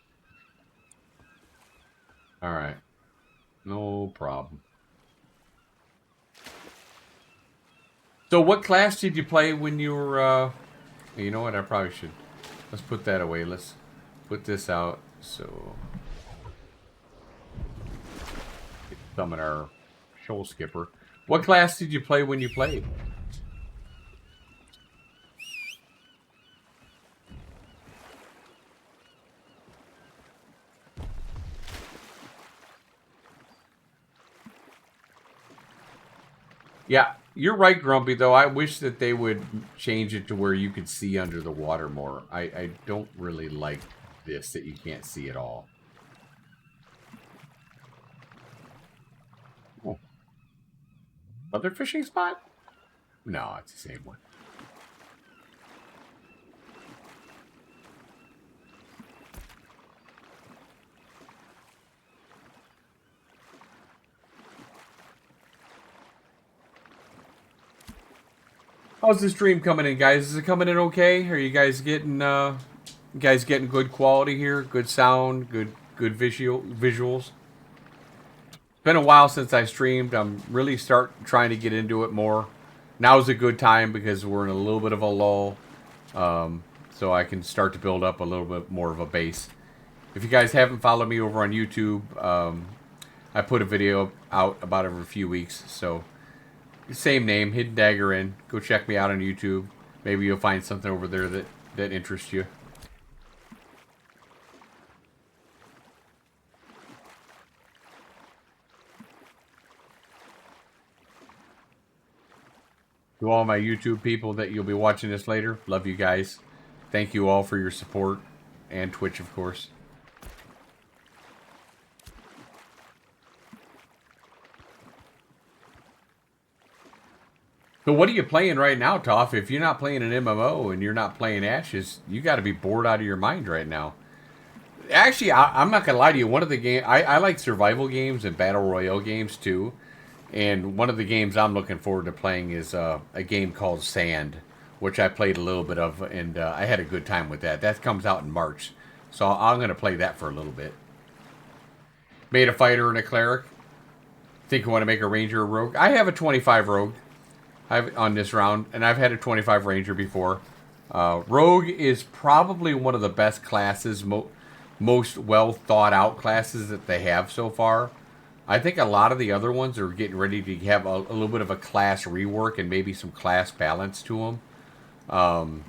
Alright. No problem. So what class did you play when you were, you know what, I probably should. Let's put that away. Let's put this out. So, summon our shoal skipper. What class did you play when you played? Yeah, you're right, Grumpy, though. I wish that they would change it to where you could see under the water more. I don't really like this, that you can't see at all. Oh. Other fishing spot? No, it's the same one. How's the stream coming in, guys? Is it coming in okay? Are you guys getting good quality here? Good sound, good visuals? It's been a while since I streamed. I'm really trying to get into it more. Now's a good time because we're in a little bit of a lull. So I can start to build up a little bit more of a base. If you guys haven't followed me over on YouTube, I put a video out about every few weeks. So same name, Hidden Dagger in. Go check me out on YouTube. Maybe you'll find something over there that interests you. To all my YouTube people that you'll be watching this later, love you guys. Thank you all for your support. And Twitch, of course. So what are you playing right now, Toph? If you're not playing an MMO and you're not playing Ashes, you got to be bored out of your mind right now. Actually, I'm not gonna lie to you. One of the games I like survival games and battle royale games too. And one of the games I'm looking forward to playing is a game called Sand, which I played a little bit of, and I had a good time with that. That comes out in March, so I'm gonna play that for a little bit. Made a fighter and a cleric. Think you want to make a ranger or rogue? I have a 25 rogue. I've on this round, and I've had a 25 ranger before. Rogue is probably one of the best classes, most well thought out classes that they have so far. I think a lot of the other ones are getting ready to have a little bit of a class rework and maybe some class balance to them.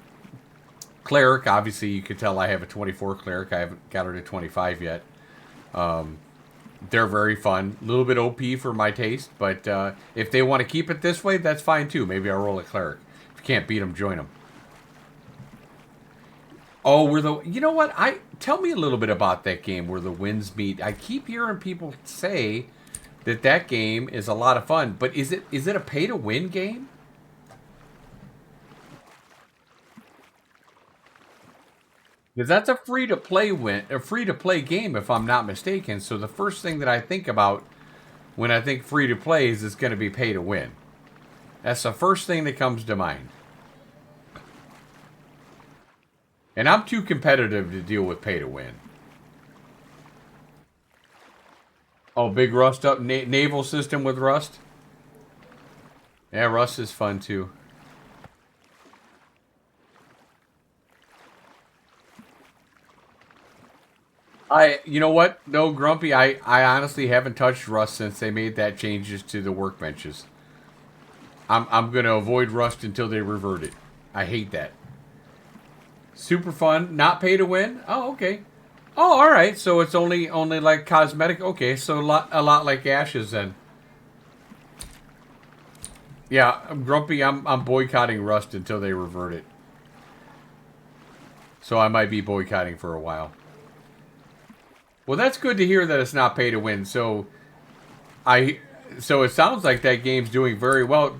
Cleric, obviously, you could tell I have a 24 cleric. I haven't got her to 25 yet. They're very fun. A little bit OP for my taste, but if they want to keep it this way, that's fine too. Maybe I'll roll a cleric. If you can't beat them, join them. Oh, where the you know what? I tell me a little bit about that game where the winds meet. I keep hearing people say that that game is a lot of fun, but is it a pay to win game? Because that's a free to play game if I'm not mistaken. So the first thing that I think about when I think free to play is it's going to be pay to win. That's the first thing that comes to mind. And I'm too competitive to deal with pay to win. Oh, big rust up naval system with rust. Yeah, rust is fun too. You know what? No, Grumpy. I honestly haven't touched rust since they made that changes to the workbenches. I'm gonna avoid rust until they revert it. I hate that. Super fun, not pay to win. Oh, okay. Oh, all right. So it's only like cosmetic. Okay, so a lot like Ashes then. Yeah, I'm Grumpy. I'm boycotting Rust until they revert it. So I might be boycotting for a while. Well, that's good to hear that it's not pay to win. I so it sounds like that game's doing very well.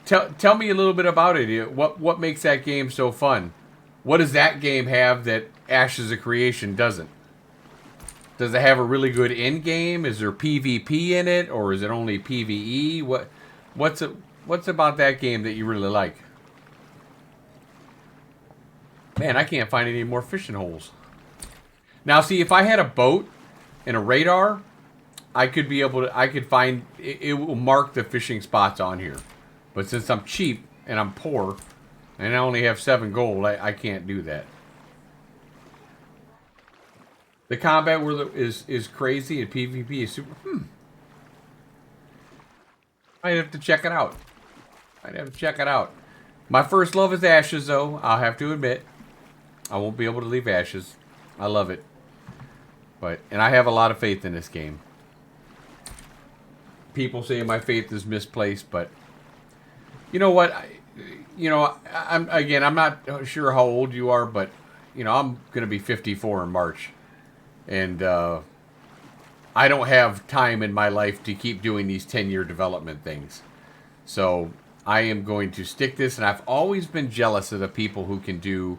Tell me a little bit about it. What makes that game so fun? What does that game have that Ashes of Creation doesn't? Does it have a really good end game? Is there PvP in it, or is it only PvE? What's it, what's about that game that you really like? Man, I can't find any more fishing holes. Now, see, if I had a boat and a radar, I could be able to. I could find. It will mark the fishing spots on here, but since I'm cheap and I'm poor, and I only have 7 gold, I can't do that. The combat is crazy and PvP is super. I'd have to check it out. I'd have to check it out. My first love is Ashes, though. I'll have to admit, I won't be able to leave Ashes. I love it, and I have a lot of faith in this game. People say my faith is misplaced, but you know what? I'm not sure how old you are, but I'm gonna be 54 in March, and I don't have time in my life to keep doing these 10-year development things. So I am going to stick this, and I've always been jealous of the people who can do,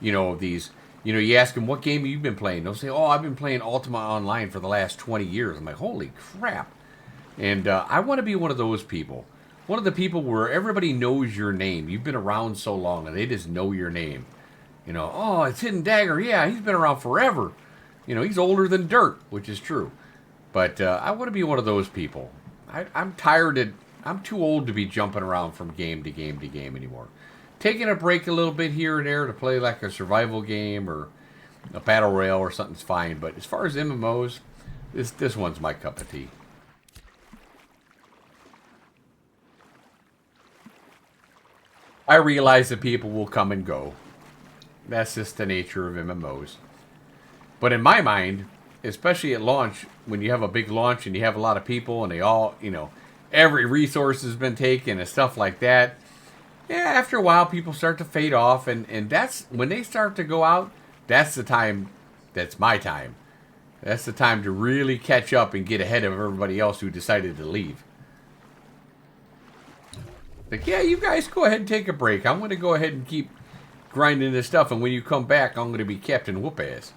these. You ask them what game have you been playing. They'll say, "Oh, I've been playing Ultima Online for the last 20 years." I'm like, "Holy crap!" And I want to be one of those people. One of the people where everybody knows your name. You've been around so long, and they just know your name. Oh, it's Hidden Dagger. Yeah, he's been around forever. He's older than dirt, which is true. But I want to be one of those people. I'm tired of. I'm too old to be jumping around from game to game to game anymore. Taking a break a little bit here and there to play like a survival game or a battle royale or something's fine. But as far as MMOs, this one's my cup of tea. I realize that people will come and go. That's just the nature of MMOs. But in my mind, especially at launch, when you have a big launch and you have a lot of people and they all, every resource has been taken and stuff like that. Yeah, after a while, people start to fade off, and that's when they start to go out. That's the time. That's my time. That's the time to really catch up and get ahead of everybody else who decided to leave. Like, yeah, you guys go ahead and take a break. I'm going to go ahead and keep grinding this stuff, and when you come back, I'm going to be Captain Whoop Ass.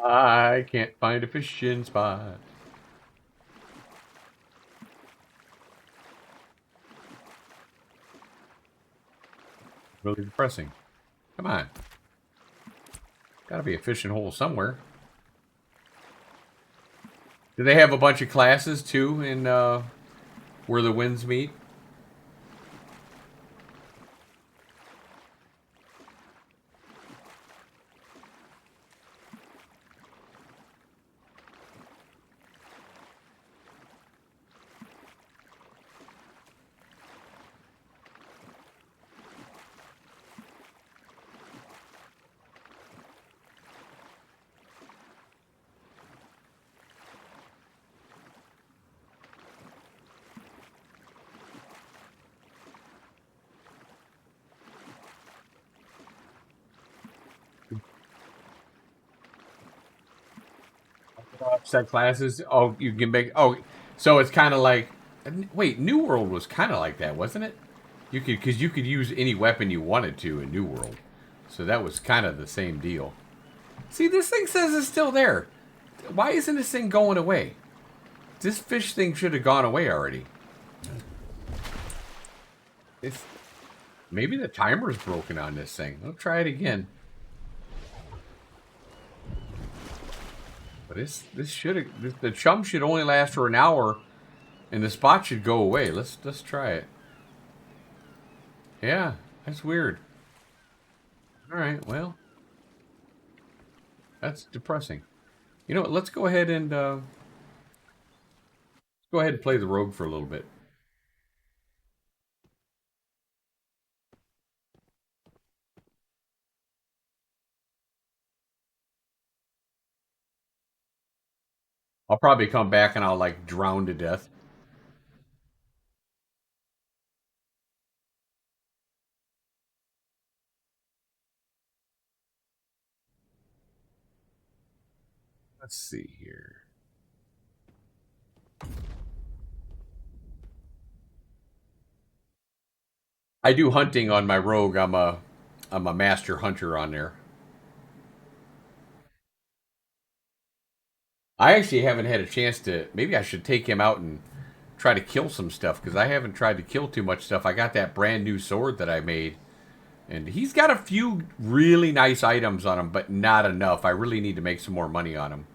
I can't find a fishing spot. Really depressing. Come on. Gotta be a fishing hole somewhere. Do they have a bunch of classes, too, in where the winds meet? Set classes. Oh, you can make. Oh, so it's kind of like. Wait, New World was kind of like that, wasn't it? You could because you could use any weapon you wanted to in New World, so that was kind of the same deal. See, this thing says it's still there. Why isn't this thing going away? This fish thing should have gone away already. It's maybe the timer's broken on this thing. I'll try it again. But this should have the chum should only last for an hour, and the spot should go away. Let's try it. Yeah, that's weird. All right, well, that's depressing. You know what? Let's go ahead and play the rogue for a little bit. I'll probably come back and I'll like drown to death. Let's see here. I do hunting on my rogue. I'm a master hunter on there. I actually haven't had a chance to. Maybe I should take him out and try to kill some stuff because I haven't tried to kill too much stuff. I got that brand new sword that I made, and he's got a few really nice items on him, but not enough. I really need to make some more money on him.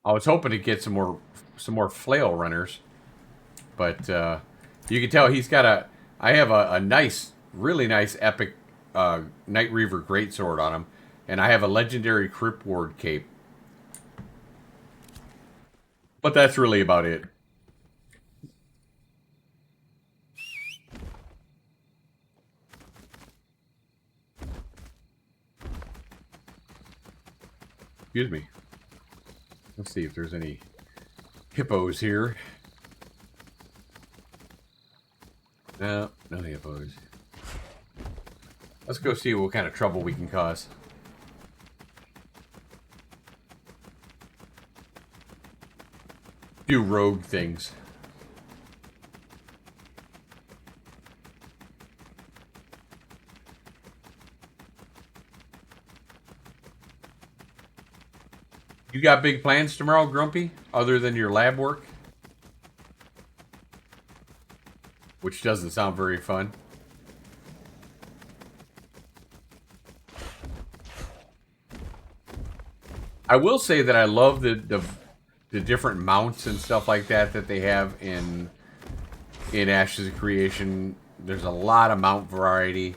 I was hoping to get some more flail runners, but you can tell he's got a. I have a nice, really nice, epic Night Reaver greatsword on him, and I have a legendary Crypt Ward cape. But that's really about it. Excuse me. Let's see if there's any hippos here. No, no hippos. Let's go see what kind of trouble we can cause. Do rogue things. You got big plans tomorrow, Grumpy? Other than your lab work? Which doesn't sound very fun. I will say that I love the different mounts and stuff like that they have in Ashes of Creation. There's a lot of mount variety,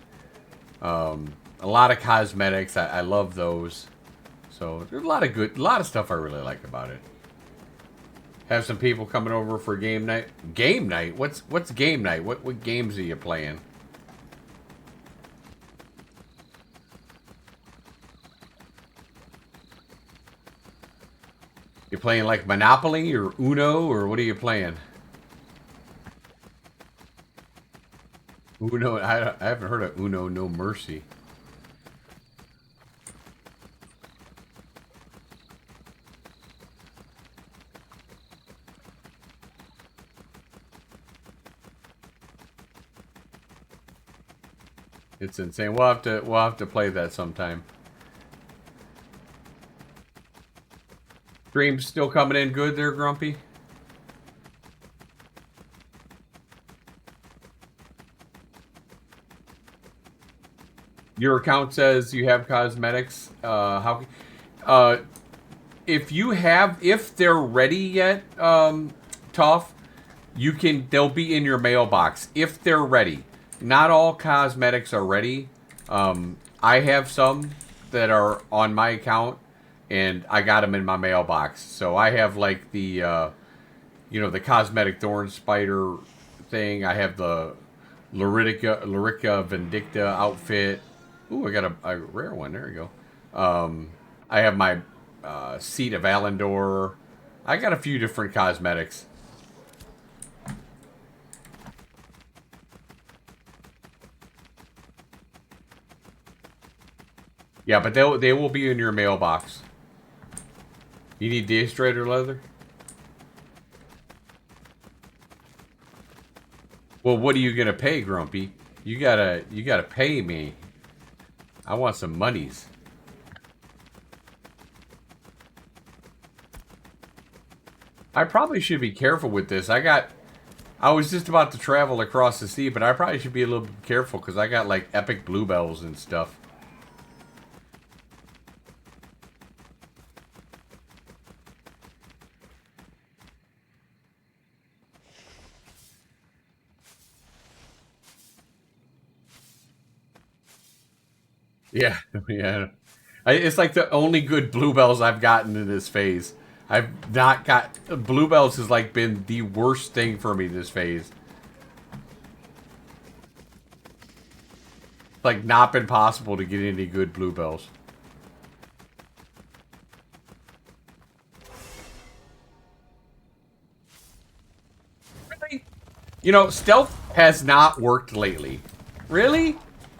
a lot of cosmetics. I love those. So there's a lot of stuff I really like about it. Have some people coming over for game night. Game night? What's game night? What games are you playing? You playing like Monopoly or Uno or what are you playing? Uno. I haven't heard of Uno No Mercy. It's insane. We'll have to play that sometime. Stream's still coming in good there, Grumpy? Your account says you have cosmetics. Uh, if they're ready yet, Tough, they'll be in your mailbox if they're ready. Not all cosmetics are ready. I have some that are on my account, and I got them in my mailbox. So I have like the cosmetic thorn spider thing. I have the Lyrica Vindicta outfit. Ooh, I got a rare one. There you go. I have my Seat of Alendor. I got a few different cosmetics. Yeah, but they will be in your mailbox. You need dehydrator leather? Well, what are you gonna pay, Grumpy? You gotta pay me. I want some monies. I probably should be careful with this. I was just about to travel across the sea, but I probably should be a little bit careful because I got like epic bluebells and stuff. Yeah, yeah. It's like the only good bluebells I've gotten in this phase. I've not got bluebells has like been the worst thing for me this phase. It's like not been possible to get any good bluebells. Really? You know, stealth has not worked lately. Really?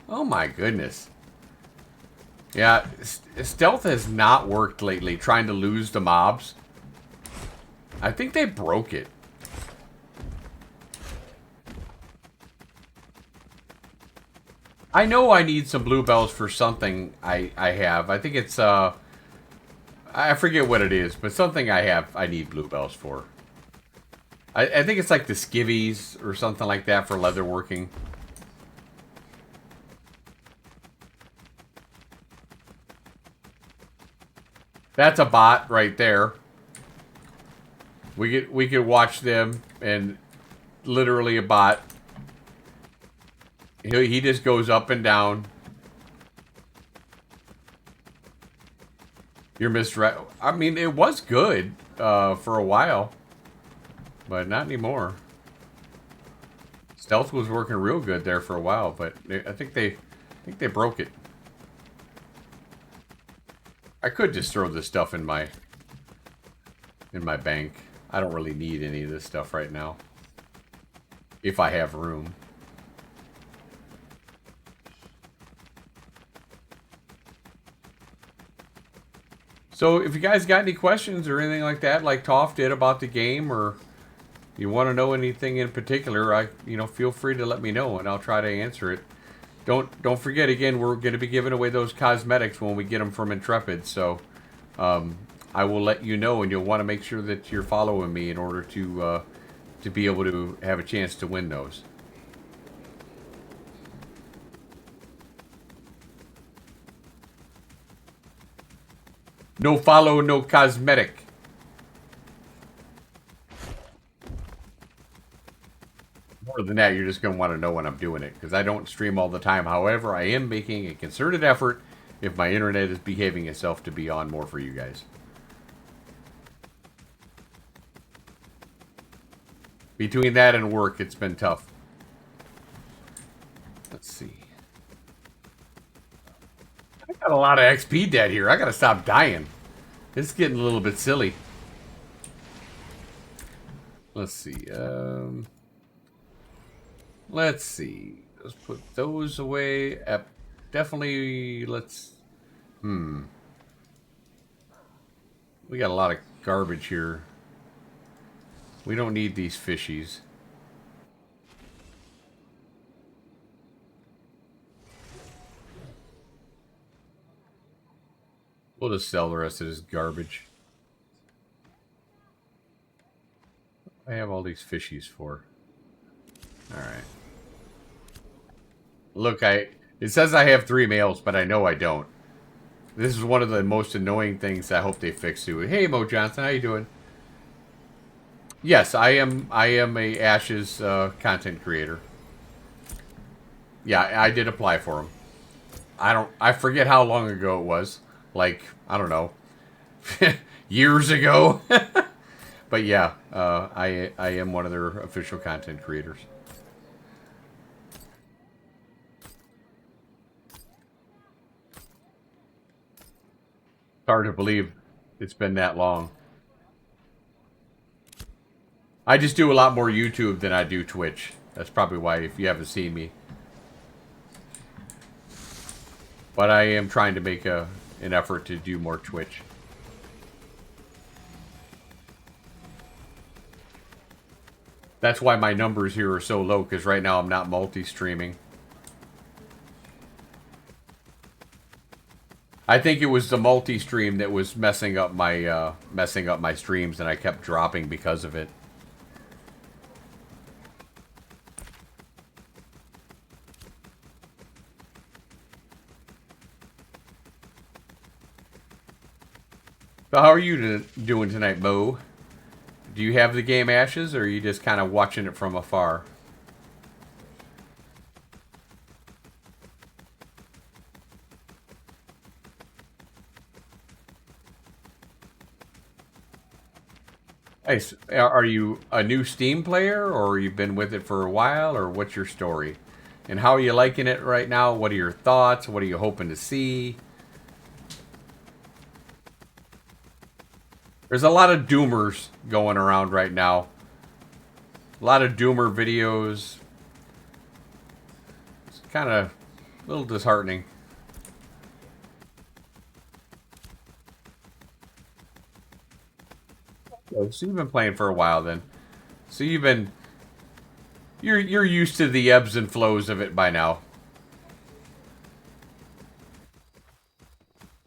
Oh my goodness. Yeah, stealth has not worked lately, trying to lose the mobs. I think they broke it. I know I need some bluebells for something I have. I think it's, I forget what it is, but something I need bluebells for. I think it's like the skivvies or something like that for leatherworking. That's a bot right there. We could watch them and literally a bot. He just goes up and down. You're misread. I mean, it was good for a while, but not anymore. Stealth was working real good there for a while, but I think they broke it. I could just throw this stuff in my bank. I don't really need any of this stuff right now. If I have room. So if you guys got any questions or anything like that, like Toph did about the game, or you want to know anything in particular, feel free to let me know and I'll try to answer it. Don't forget, again, we're going to be giving away those cosmetics when we get them from Intrepid, so I will let you know, and you'll want to make sure that you're following me in order to be able to have a chance to win those. No follow, no cosmetic. More than that, you're just going to want to know when I'm doing it, because I don't stream all the time. However, I am making a concerted effort if my internet is behaving itself to be on more for you guys. Between that and work, it's been tough. Let's see. I got a lot of XP dead here. I got to stop dying. It's getting a little bit silly. Let's see. Let's see. Let's put those away. Definitely, let's... We got a lot of garbage here. We don't need these fishies. We'll just sell the rest of this garbage. I have all these fishies for. Alright. Look, it says I have 3 males, but I know I don't. This is one of the most annoying things I hope they fix too. Hey, Mo Johnson, how you doing? Yes, I am a Ashes content creator. Yeah, I did apply for them. I forget how long ago it was. Like, I don't know. Years ago. But yeah, I am one of their official content creators. It's hard to believe it's been that long. I just do a lot more YouTube than I do Twitch. That's probably why, if you haven't seen me. But I am trying to make an effort to do more Twitch. That's why my numbers here are so low, because right now I'm not multi-streaming. I think it was the multi-stream that was messing up my streams, and I kept dropping because of it. So how are you doing tonight, Mo? Do you have the game Ashes, or are you just kind of watching it from afar? Nice. Are you a new Steam player, or you've been with it for a while, or what's your story? And how are you liking it right now? What are your thoughts? What are you hoping to see? There's a lot of doomers going around right now. A lot of doomer videos. It's kind of a little disheartening. Oh, so you've been playing for a while then. So you're used to the ebbs and flows of it by now.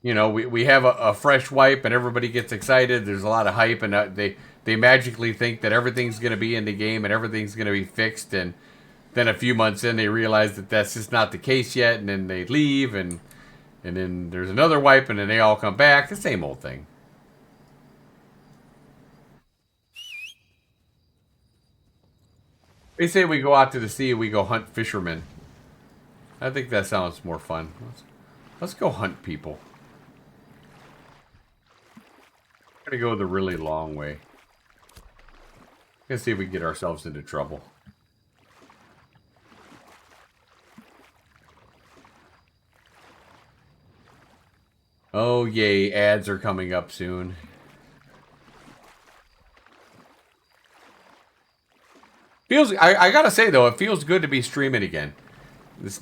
You know, we have a fresh wipe and everybody gets excited. There's a lot of hype, and they magically think that everything's going to be in the game and everything's going to be fixed, and then a few months in they realize that that's just not the case yet, and then they leave, and then there's another wipe, and then they all come back. The same old thing. They say we go out to the sea, we go hunt fishermen. I think that sounds more fun. Let's go hunt people. We're gonna go the really long way. Let's see if we can get ourselves into trouble. Oh yay, ads are coming up soon. I gotta say though, it feels good to be streaming again.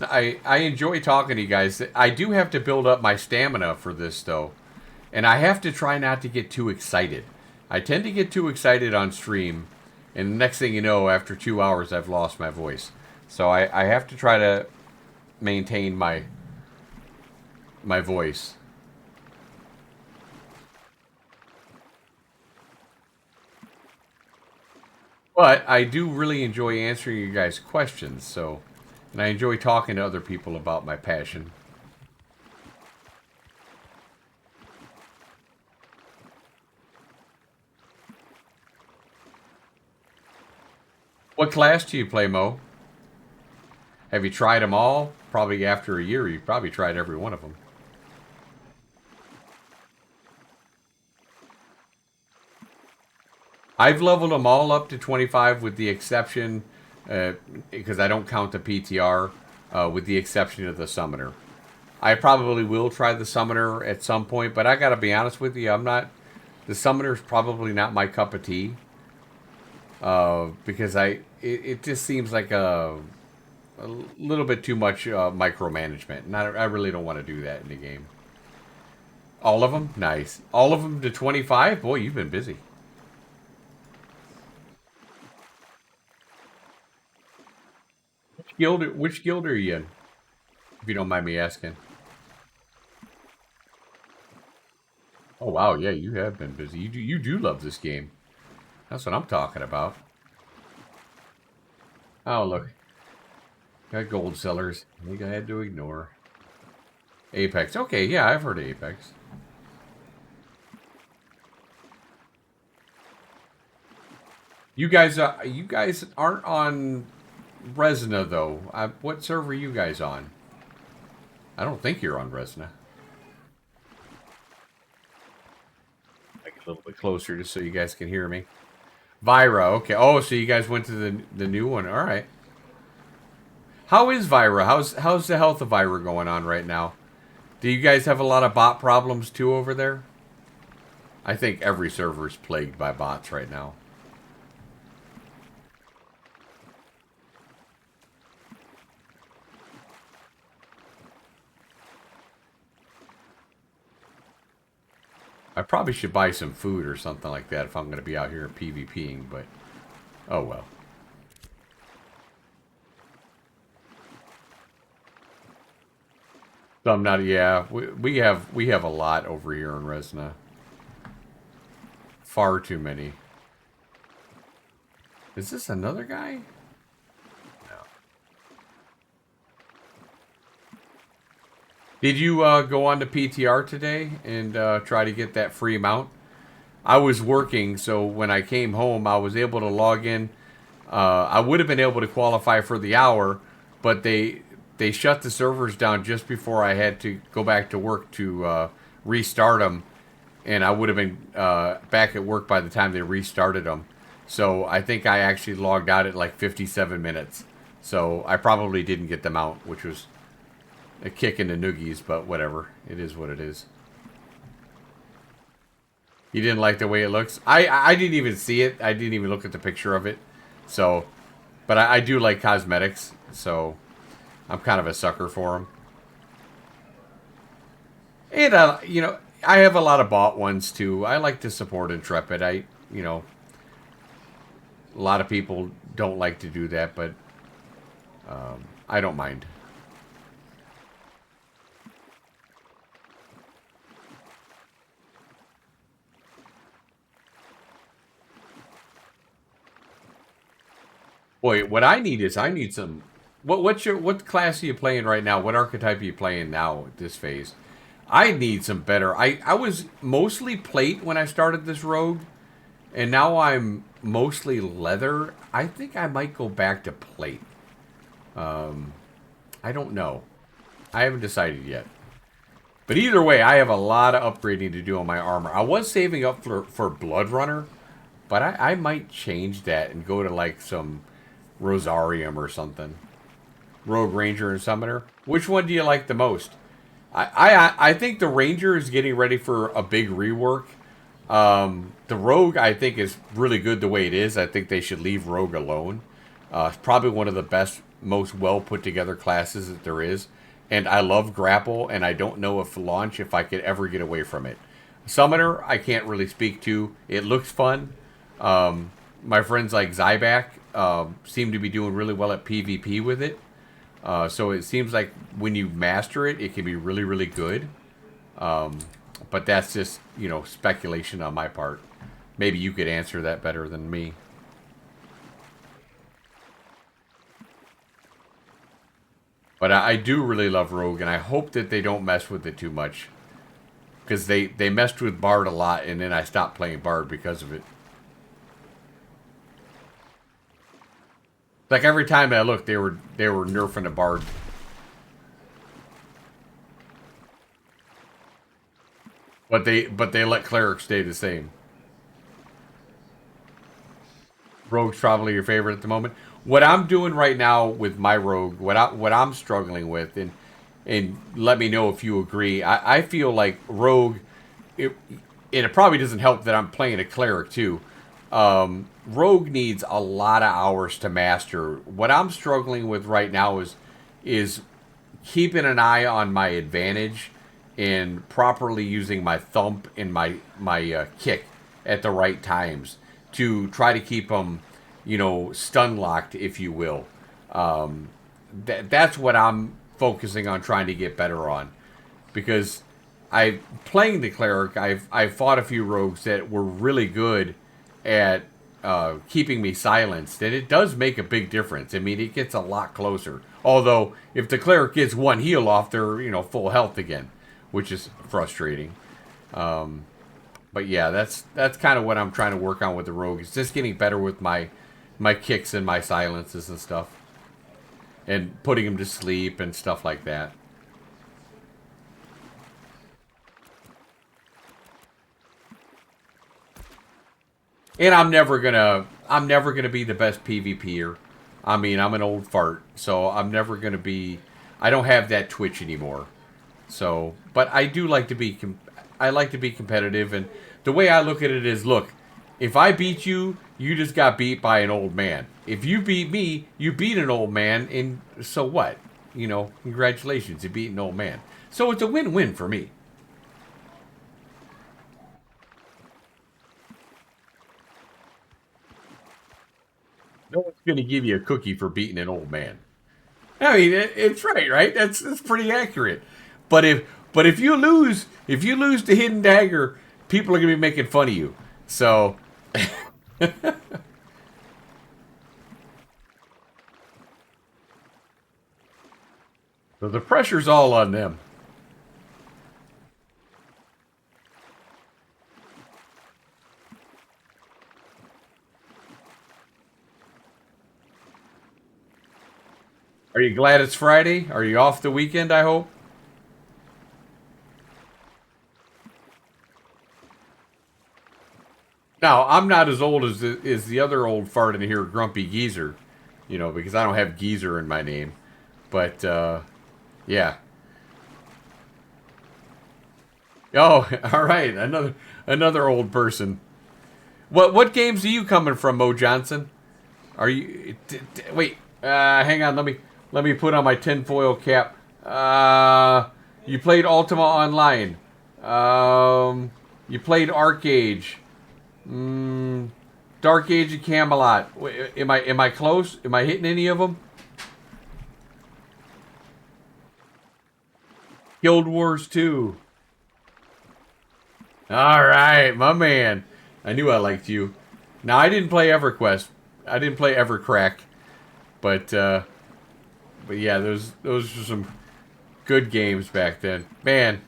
I enjoy talking to you guys. I do have to build up my stamina for this though. And I have to try not to get too excited. I tend to get too excited on stream, and the next thing you know, after 2 hours, I've lost my voice. So I have to try to maintain my voice. But I do really enjoy answering you guys' questions, so, and I enjoy talking to other people about my passion. What class do you play, Mo? Have you tried them all? Probably after a year, you've probably tried every one of them. I've leveled them all up to 25 with the exception, because I don't count the PTR, with the exception of the Summoner. I probably will try the Summoner at some point, but I gotta be honest with you, the Summoner's probably not my cup of tea. Because it just seems like a little bit too much micromanagement, and I really don't want to do that in the game. All of them? Nice. All of them to 25? Boy, you've been busy. Which guild are you in? If you don't mind me asking. Oh wow, yeah, you have been busy. You do love this game. That's what I'm talking about. Oh look, got gold sellers. I think I had to ignore. Apex. Okay, yeah, I've heard of Apex. You guys aren't on Resna though. What server are you guys on? I don't think you're on Resna. Like a little bit closer just so you guys can hear me. Vira, okay. Oh, so you guys went to the new one. All right. How is Vira? How's the health of Vira going on right now? Do you guys have a lot of bot problems too over there? I think every server is plagued by bots right now. I probably should buy some food or something like that if I'm going to be out here PvPing, but oh well. So I'm not. Yeah, we have a lot over here in Resna. Far too many. Is this another guy? No. Did you go on to PTR today and try to get that free mount? I was working, so when I came home, I was able to log in. I would have been able to qualify for the hour, but they shut the servers down just before I had to go back to work to restart them, and I would have been back at work by the time they restarted them. So I think I actually logged out at like 57 minutes. So I probably didn't get them out, which was a kick in the noogies, but whatever. It is what it is. You didn't like the way it looks? I didn't even see it. I didn't even look at the picture of it. So, but I do like cosmetics, so I'm kind of a sucker for them. And, I have a lot of bought ones, too. I like to support Intrepid. A lot of people don't like to do that, but I don't mind. Boy, what I need some. What class are you playing right now? What archetype are you playing now at this phase? I need some better. I was mostly plate when I started this rogue, and now I'm mostly leather. I think I might go back to plate. I don't know. I haven't decided yet. But either way, I have a lot of upgrading to do on my armor. I was saving up for Blood Runner, but I might change that and go to like some Rosarium or something. Rogue Ranger and Summoner. Which one do you like the most? I think the Ranger is getting ready for a big rework. The Rogue, I think, is really good the way it is. I think they should leave Rogue alone. It's probably one of the best, most well put together classes that there is. And I love Grapple, and I don't know if launch if I could ever get away from it. Summoner, I can't really speak to. It looks fun. My friends like Zyback seem to be doing really well at PvP with it. So it seems like when you master it, it can be really, really good. But that's just, speculation on my part. Maybe you could answer that better than me. But I do really love Rogue, and I hope that they don't mess with it too much. Because they messed with Bard a lot, and then I stopped playing Bard because of it. Like every time I looked, they were nerfing a Bard. But they let Cleric stay the same. Rogue's probably your favorite at the moment. What I'm doing right now with my Rogue, what I'm struggling with, and let me know if you agree. I feel like Rogue, it, and it probably doesn't help that I'm playing a Cleric too. Rogue needs a lot of hours to master. What I'm struggling with right now is keeping an eye on my advantage and properly using my thump and my kick at the right times to try to keep them, stun locked, if you will. That's what I'm focusing on trying to get better on, because I playing the cleric. I've fought a few rogues that were really good at keeping me silenced, and it does make a big difference. I mean, it gets a lot closer. Although, if the cleric gets one heal off, they're full health again, which is frustrating. But yeah, that's kind of what I'm trying to work on with the rogue. It's just getting better with my kicks and my silences and stuff, and putting him to sleep and stuff like that. And I'm never gonna be the best PvPer. I mean, I'm an old fart, so I'm never gonna be. I don't have that twitch anymore. So, but I do like to be. I like to be competitive, and the way I look at it is, look, if I beat you, you just got beat by an old man. If you beat me, you beat an old man, and so what? Congratulations, you beat an old man. So it's a win-win for me. No one's going to give you a cookie for beating an old man. I mean, it's right? That's pretty accurate. But if you lose to Hidden Dagger, people are going to be making fun of you. So, so the pressure's all on them. Are you glad it's Friday? Are you off the weekend, I hope? Now, I'm not as old as the other old fart in here, Grumpy Geezer, because I don't have Geezer in my name. But, yeah. Oh, all right. Another old person. What games are you coming from, Mo Johnson? Are you wait? Hang on. Let me put on my tinfoil cap. You played Ultima Online. You played Arc Age. Dark Age of Camelot. Am I close? Am I hitting any of them? Guild Wars 2. All right, my man. I knew I liked you. Now I didn't play EverQuest. I didn't play EverCrack, but yeah, those were some good games back then. Man,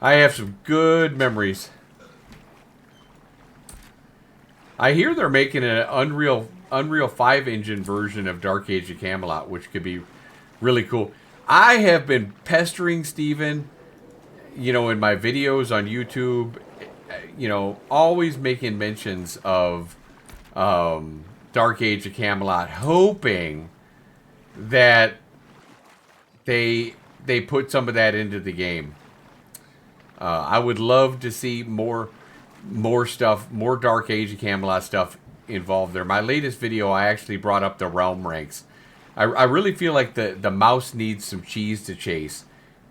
I have some good memories. I hear they're making an Unreal 5 engine version of Dark Age of Camelot, which could be really cool. I have been pestering Steven, in my videos on YouTube, always making mentions of Dark Age of Camelot, hoping that they put some of that into the game. I would love to see more stuff, more Dark Age of Camelot stuff involved there. My latest video, I actually brought up the realm ranks. I really feel like the mouse needs some cheese to chase,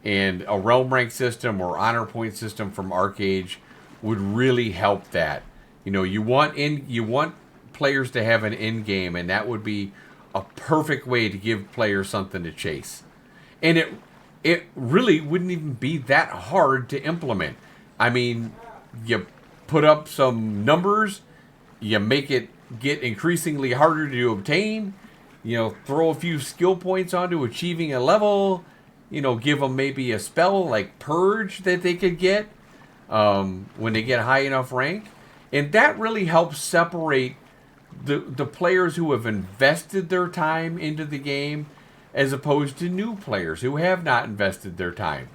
and a realm rank system or honor point system from Arc Age would really help that. You want players to have an end game, and that would be a perfect way to give players something to chase. And it really wouldn't even be that hard to implement. I mean, you put up some numbers, you make it get increasingly harder to obtain, throw a few skill points onto achieving a level, give them maybe a spell like Purge that they could get when they get high enough rank. And that really helps separate the players who have invested their time into the game as opposed to new players who have not invested their time.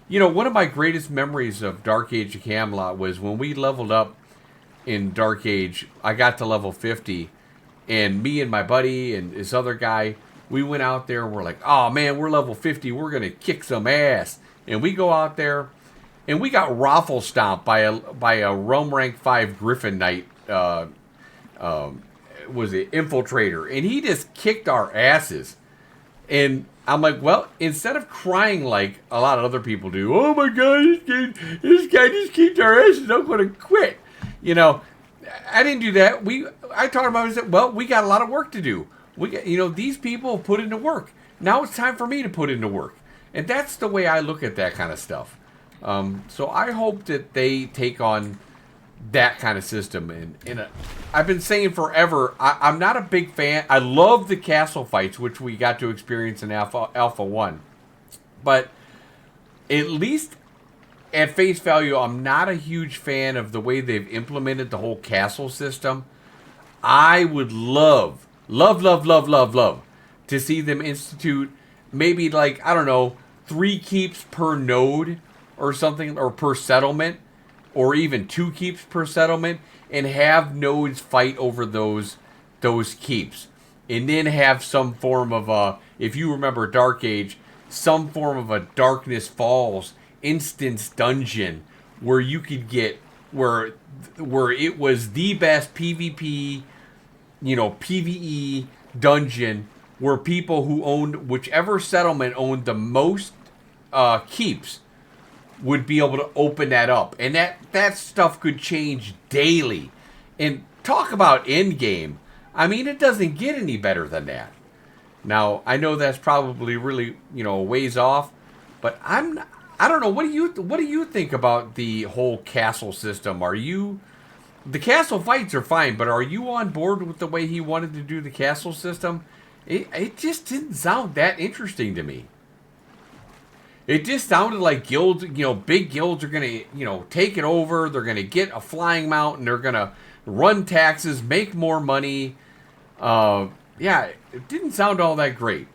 One of my greatest memories of Dark Age of Camelot was when we leveled up in Dark Age. I got to level 50, and me and my buddy and this other guy, we went out there and we're like, oh man, we're level 50, we're going to kick some ass. And we go out there, and we got raffle stomped by a Realm Rank 5 Griffin Knight, was it Infiltrator, and he just kicked our asses. And I'm like, well, instead of crying like a lot of other people do, oh my god, this guy just kicked our asses, I'm going to quit. I didn't do that. I talked about it and said, well, we got a lot of work to do. These people put into work. Now it's time for me to put into work. And that's the way I look at that kind of stuff. So I hope that they take on that kind of system. And I've been saying forever, I'm not a big fan. I love the castle fights, which we got to experience in Alpha 1. But at least at face value, I'm not a huge fan of the way they've implemented the whole castle system. I would love to see them institute maybe like, I don't know, 3 keeps per node or something, or per settlement, or even 2 keeps per settlement, and have nodes fight over those keeps. And then have some form of a, if you remember Dark Age, some form of a Darkness Falls instance dungeon where you could get, where it was the best PvP, PvE dungeon, where people who owned, whichever settlement owned the most keeps, would be able to open that up. And that stuff could change daily. And talk about end game. I mean, it doesn't get any better than that. Now, I know that's probably really, a ways off, but I don't know. What do you think about the whole castle system? Are you the castle fights are fine, but are you on board with the way he wanted to do the castle system? It just didn't sound that interesting to me. It just sounded like guilds, big guilds are going to, take it over. They're going to get a flying mount and they're going to run taxes, make more money. Yeah, it didn't sound all that great.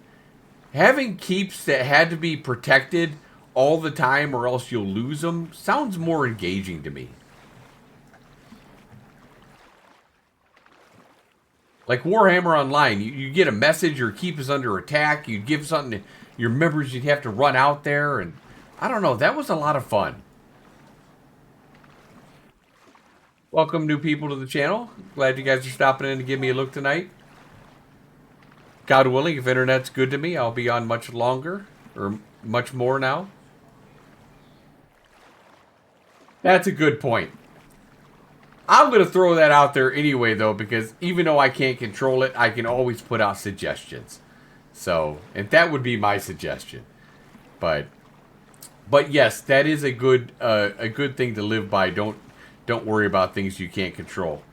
Having keeps that had to be protected all the time or else you'll lose them sounds more engaging to me. Like Warhammer Online, you get a message your keep is under attack. You give something to your members, you'd have to run out there. And I don't know, that was a lot of fun. Welcome, new people to the channel. Glad you guys are stopping in to give me a look tonight. God willing, if internet's good to me, I'll be on much longer, or much more now. That's a good point. I'm going to throw that out there anyway, though, because even though I can't control it, I can always put out suggestions. So, and that would be my suggestion. But yes, that is a good thing to live by. Don't worry about things you can't control.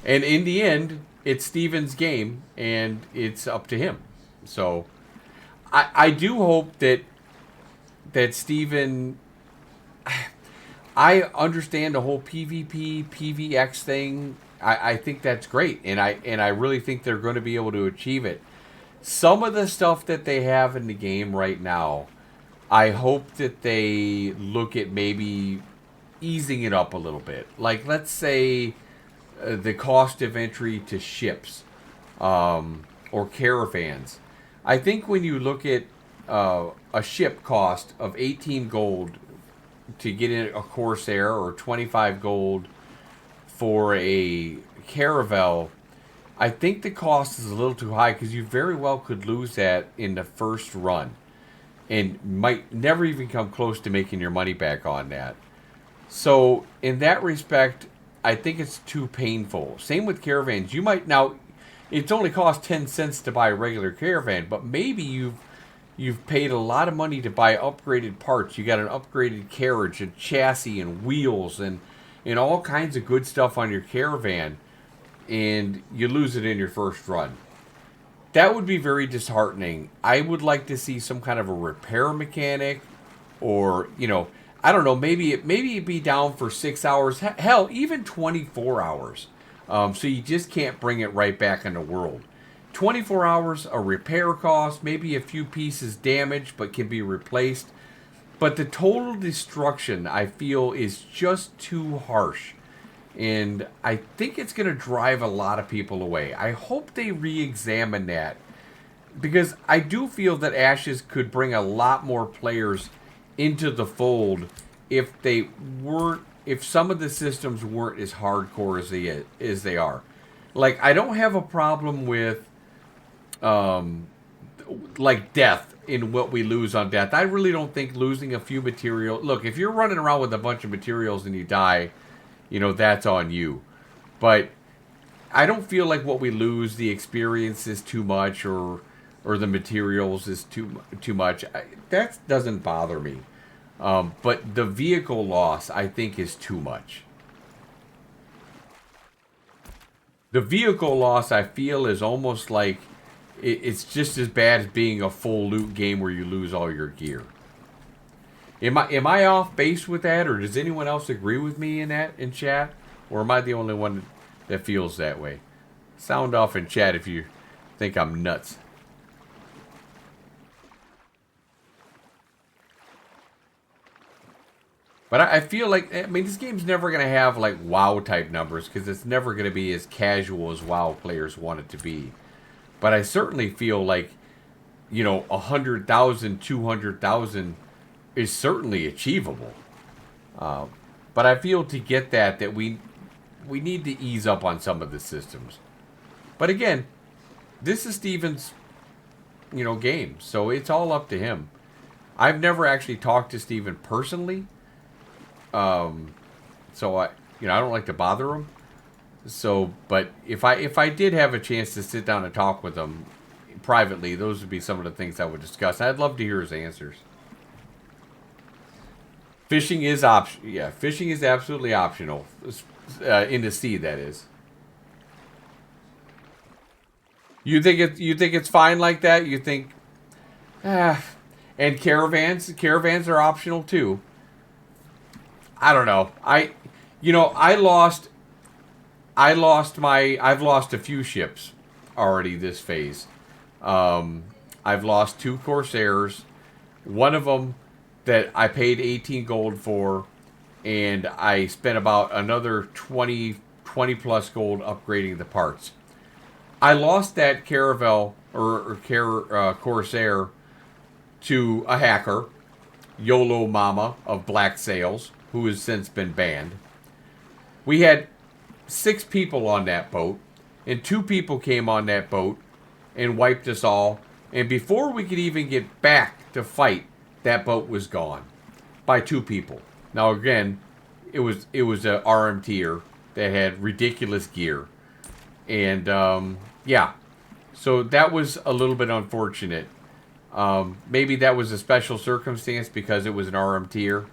And in the end, it's Steven's game, and it's up to him. So, I do hope that Steven. I understand the whole PvP, PvX thing. I think that's great, and I really think they're going to be able to achieve it. Some of the stuff that they have in the game right now, I hope that they look at maybe easing it up a little bit. Like, let's say the cost of entry to ships or caravans. I think when you look at a ship cost of 18 gold to get in a Corsair or 25 gold for a Caravel, I think the cost is a little too high because you very well could lose that in the first run and might never even come close to making your money back on that. So in that respect, I think it's too painful. Same with caravans. You might now, it's only cost 10 cents to buy a regular caravan, but maybe you've paid a lot of money to buy upgraded parts. You got an upgraded carriage and chassis and wheels and all kinds of good stuff on your caravan, and you lose it in your first run. That would be very disheartening. I would like to see some kind of a repair mechanic, or I don't know, maybe it'd be down for 6 hours, hell, even 24 hours. So you just can't bring it right back in the world. 24 hours, a repair cost, maybe a few pieces damaged but can be replaced. But the total destruction, I feel, is just too harsh. And I think it's going to drive a lot of people away. I hope they re-examine that. Because I do feel that Ashes could bring a lot more players into the fold if some of the systems weren't as hardcore as they are. Like, I don't have a problem with like death in what we lose on death. I really don't think losing a few material. Look, if you're running around with a bunch of materials and you die, that's on you. But I don't feel like what we lose, the experience is too much, or the materials is too much. That doesn't bother me. But the vehicle loss, I think, is too much. The vehicle loss, I feel, is almost like it's just as bad as being a full loot game where you lose all your gear. Am I off base with that, or does anyone else agree with me in chat? Or am I the only one that feels that way? Sound off in chat if you think I'm nuts. But I feel like, this game's never going to have like WoW type numbers because it's never going to be as casual as WoW players want it to be. But I certainly feel like, 100,000, 200,000 is certainly achievable. But I feel to get that we need to ease up on some of the systems. But again, this is Steven's, game, so it's all up to him. I've never actually talked to Steven personally, so I don't like to bother him. So, but if I did have a chance to sit down and talk with him privately, those would be some of the things I would discuss. I'd love to hear his answers. Fishing is option. Yeah, fishing is absolutely optional in the sea. That is. You think it's fine like that? You think ah, and caravans are optional too. I don't know. You know, I've lost a few ships already this phase. I've lost two Corsairs. One of them that I paid 18 gold for, and I spent about another 20 plus gold upgrading the parts. I lost that Caravel Corsair to a hacker, YOLO Mama of Black Sails, who has since been banned. We had 6 people on that boat, and 2 people came on that boat and wiped us all. And before we could even get back to fight, that boat was gone by 2 people. Now again, it was a RMTer that had ridiculous gear, and yeah, so that was a little bit unfortunate. Maybe that was a special circumstance because it was an RMTer,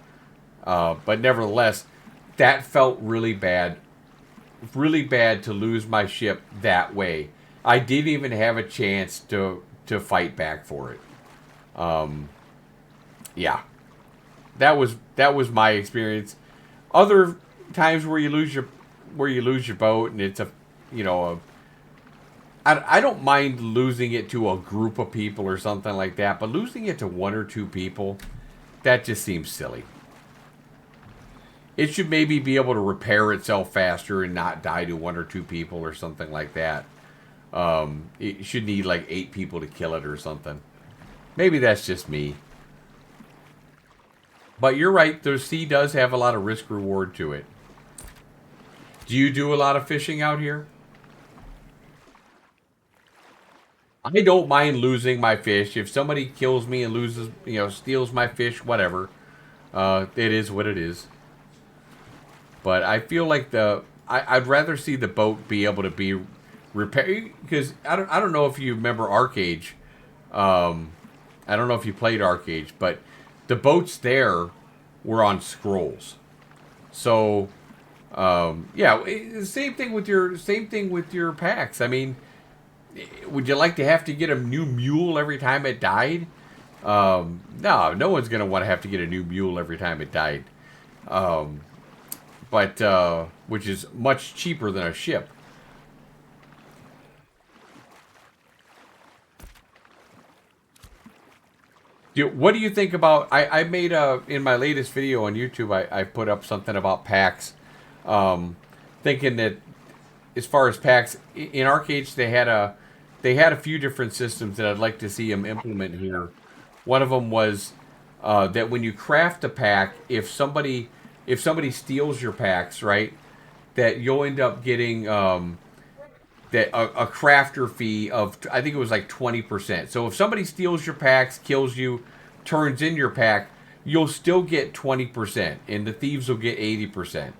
but nevertheless, that felt really bad to lose my ship that way. I didn't even have a chance to fight back for it. Yeah, that was my experience. Other times where you lose your boat and it's a you know I don't mind losing it to a group of people or something like that, but losing it to 1 or 2 people, that just seems silly. It should maybe be able to repair itself faster and not die to 1 or 2 people or something like that. It should need like 8 people to kill it or something. Maybe that's just me. But you're right, the sea does have a lot of risk reward to it. Do you do a lot of fishing out here? I don't mind losing my fish. If somebody kills me and loses, steals my fish, whatever. It is what it is. But I feel like I'd rather see the boat be able to be repaired, because I don't know if you remember Arcage. I don't know if you played Arcage, but the boats there were on scrolls. So yeah, same thing with your packs. I mean, would you like to have to get a new mule every time it died? No one's gonna want to have to get a new mule every time it died. But which is much cheaper than a ship. What do you think about? I made in my latest video on YouTube. I put up something about packs, thinking that as far as packs in Arcade, they had a few different systems that I'd like to see them implement here. One of them was that when you craft a pack, if somebody steals your packs, right, that you'll end up getting that a crafter fee of, I think it was like 20%. So if somebody steals your packs, kills you, turns in your pack, you'll still get 20%, and the thieves will get 80%.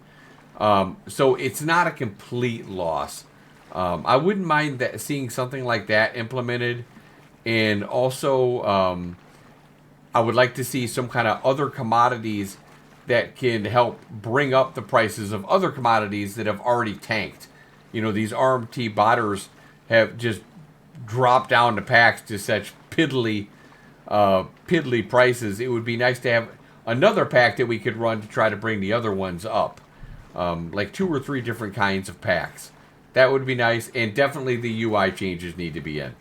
So it's not a complete loss. I wouldn't mind seeing something like that implemented, and also I would like to see some kind of other commodities that can help bring up the prices of other commodities that have already tanked. These RMT botters have just dropped down the packs to such piddly prices. It would be nice to have another pack that we could run to try to bring the other ones up. Like 2 or 3 different kinds of packs. That would be nice, and definitely the UI changes need to be in.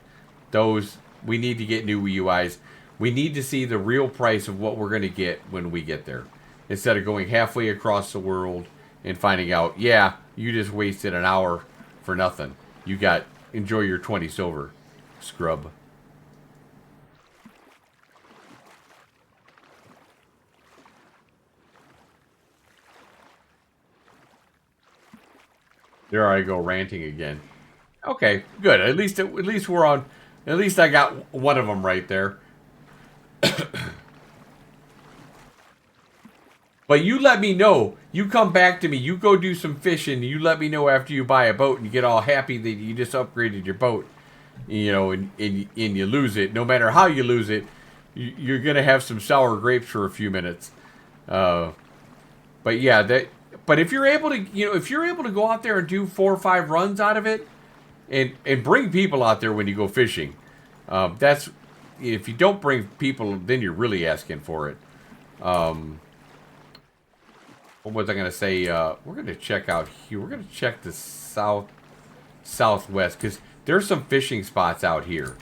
We need to get new UIs. We need to see the real price of what we're going to get when we get there. Instead of going halfway across the world and finding out, yeah, you just wasted an hour for nothing. Enjoy your 20 silver, scrub. There I go ranting again. Okay, good. At least we're on. At least I got one of them right there. But you let me know. You come back to me. You go do some fishing. You let me know after you buy a boat and you get all happy that you just upgraded your boat. You know, and you lose it. No matter how you lose it, you're gonna have some sour grapes for a few minutes. Uh, but yeah, that. But if you're able to, if you're able to go out there and do 4 or 5 runs out of it, and bring people out there when you go fishing, that's if you don't bring people, then you're really asking for it. Um, what was I gonna say? We're gonna check out here. We're gonna check the southwest because there's some fishing spots out here.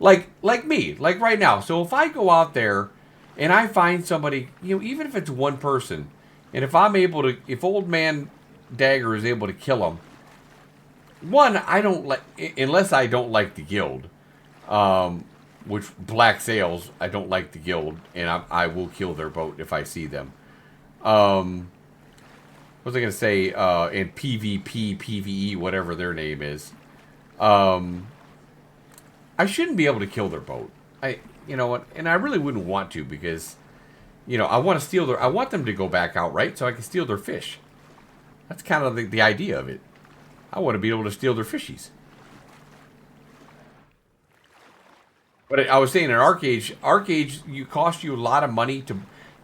Like me, like right now. So if I go out there and I find somebody, even if it's one person, and if I'm able to, if old man Dagger is able to kill them, one, I don't like, unless I don't like the guild, um, which Black Sails, I don't like the guild, and I will kill their boat if I see them. Um, what was I gonna say? In PvP, PvE, whatever their name is. Um, I shouldn't be able to kill their boat. You know what? And I really wouldn't want to because, I want to steal their. I want them to go back out, right? So I can steal their fish. That's kind of the idea of it. I want to be able to steal their fishies. But I was saying in Arcade, you cost you a lot of money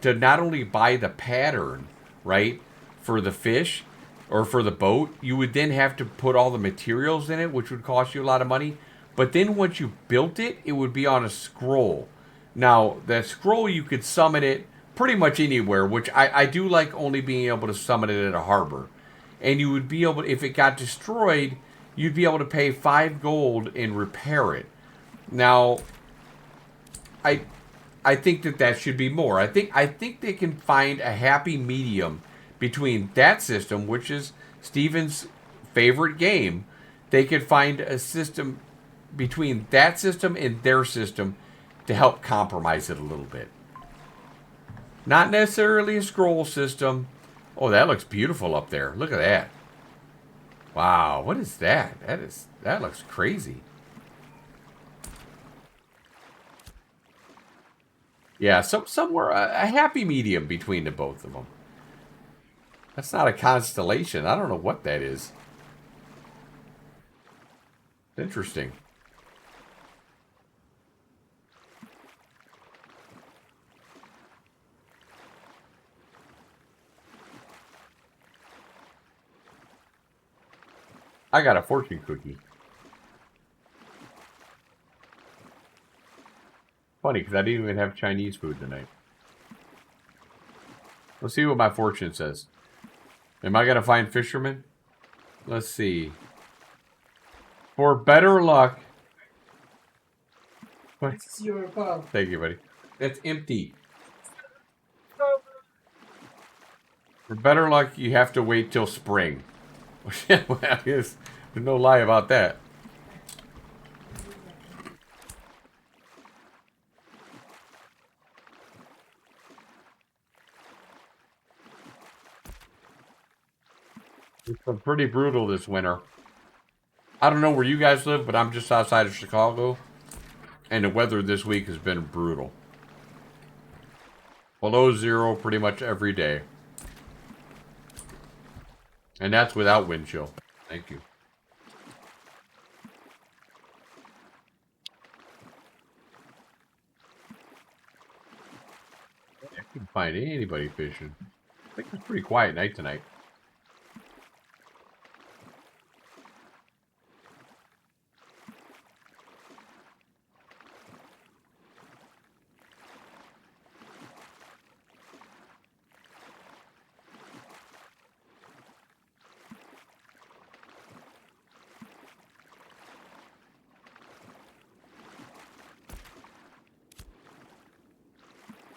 to not only buy the pattern, right, for the fish or for the boat. You would then have to put all the materials in it, which would cost you a lot of money. But then once you built it, it would be on a scroll. Now, that scroll, you could summon it pretty much anywhere, which I do like only being able to summon it at a harbor. And you would be able, if it got destroyed, you'd be able to pay 5 gold and repair it. Now, I I think that should be more. I think they can find a happy medium between that system, which is Steven's favorite game. They could find a system between that system and their system to help compromise it a little bit. Not necessarily a scroll system. Oh, that looks beautiful up there. Look at that. Wow, what is that? That looks crazy. Yeah, somewhere a happy medium between the both of them. That's not a constellation. I don't know what that is. Interesting. I got a fortune cookie. Funny, because I didn't even have Chinese food tonight. Let's see what my fortune says. Am I going to find fishermen? Let's see. For better luck. What's your above? Thank you, buddy. That's empty. For better luck, you have to wait till spring. There's no lie about that. It's been pretty brutal this winter. I don't know where you guys live, but I'm just outside of Chicago. And the weather this week has been brutal. Below zero pretty much every day. And that's without wind chill. Thank you. I couldn't find anybody fishing. I think it's a pretty quiet night tonight.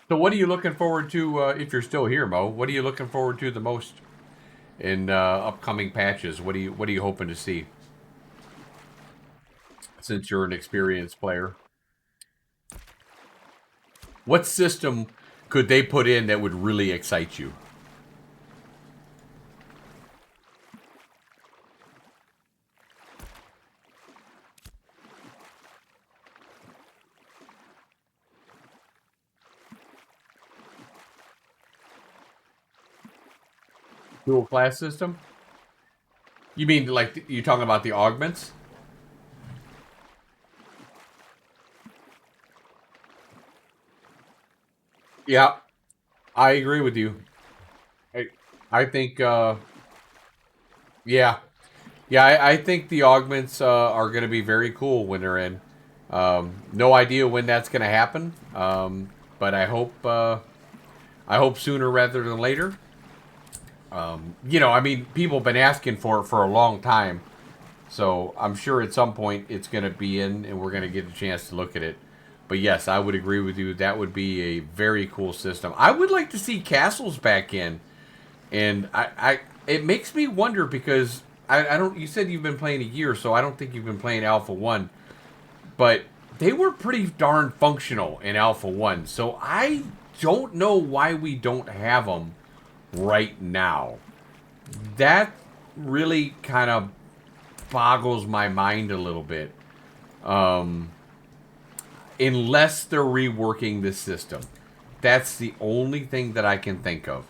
So what are you looking forward to, if you're still here, Mo? What are you looking forward to the most in upcoming patches? What are you hoping to see? Since you're an experienced player. What system could they put in that would really excite you? Dual class system? You mean like you're talking about the augments? Yeah, I agree with you. I, I think, yeah. Yeah, I think the augments are going to be very cool when they're in. No idea when that's going to happen, but I hope sooner rather than later. I mean, people have been asking for it for a long time, so I'm sure at some point it's going to be in, and we're going to get a chance to look at it. But yes, I would agree with you. That would be a very cool system. I would like to see castles back in, and it makes me wonder because I don't. You said you've been playing a year, so I don't think you've been playing Alpha 1. But they were pretty darn functional in Alpha 1. So I don't know why we don't have them right now. That really kind of boggles my mind a little bit. Unless they're reworking the system. That's the only thing that I can think of.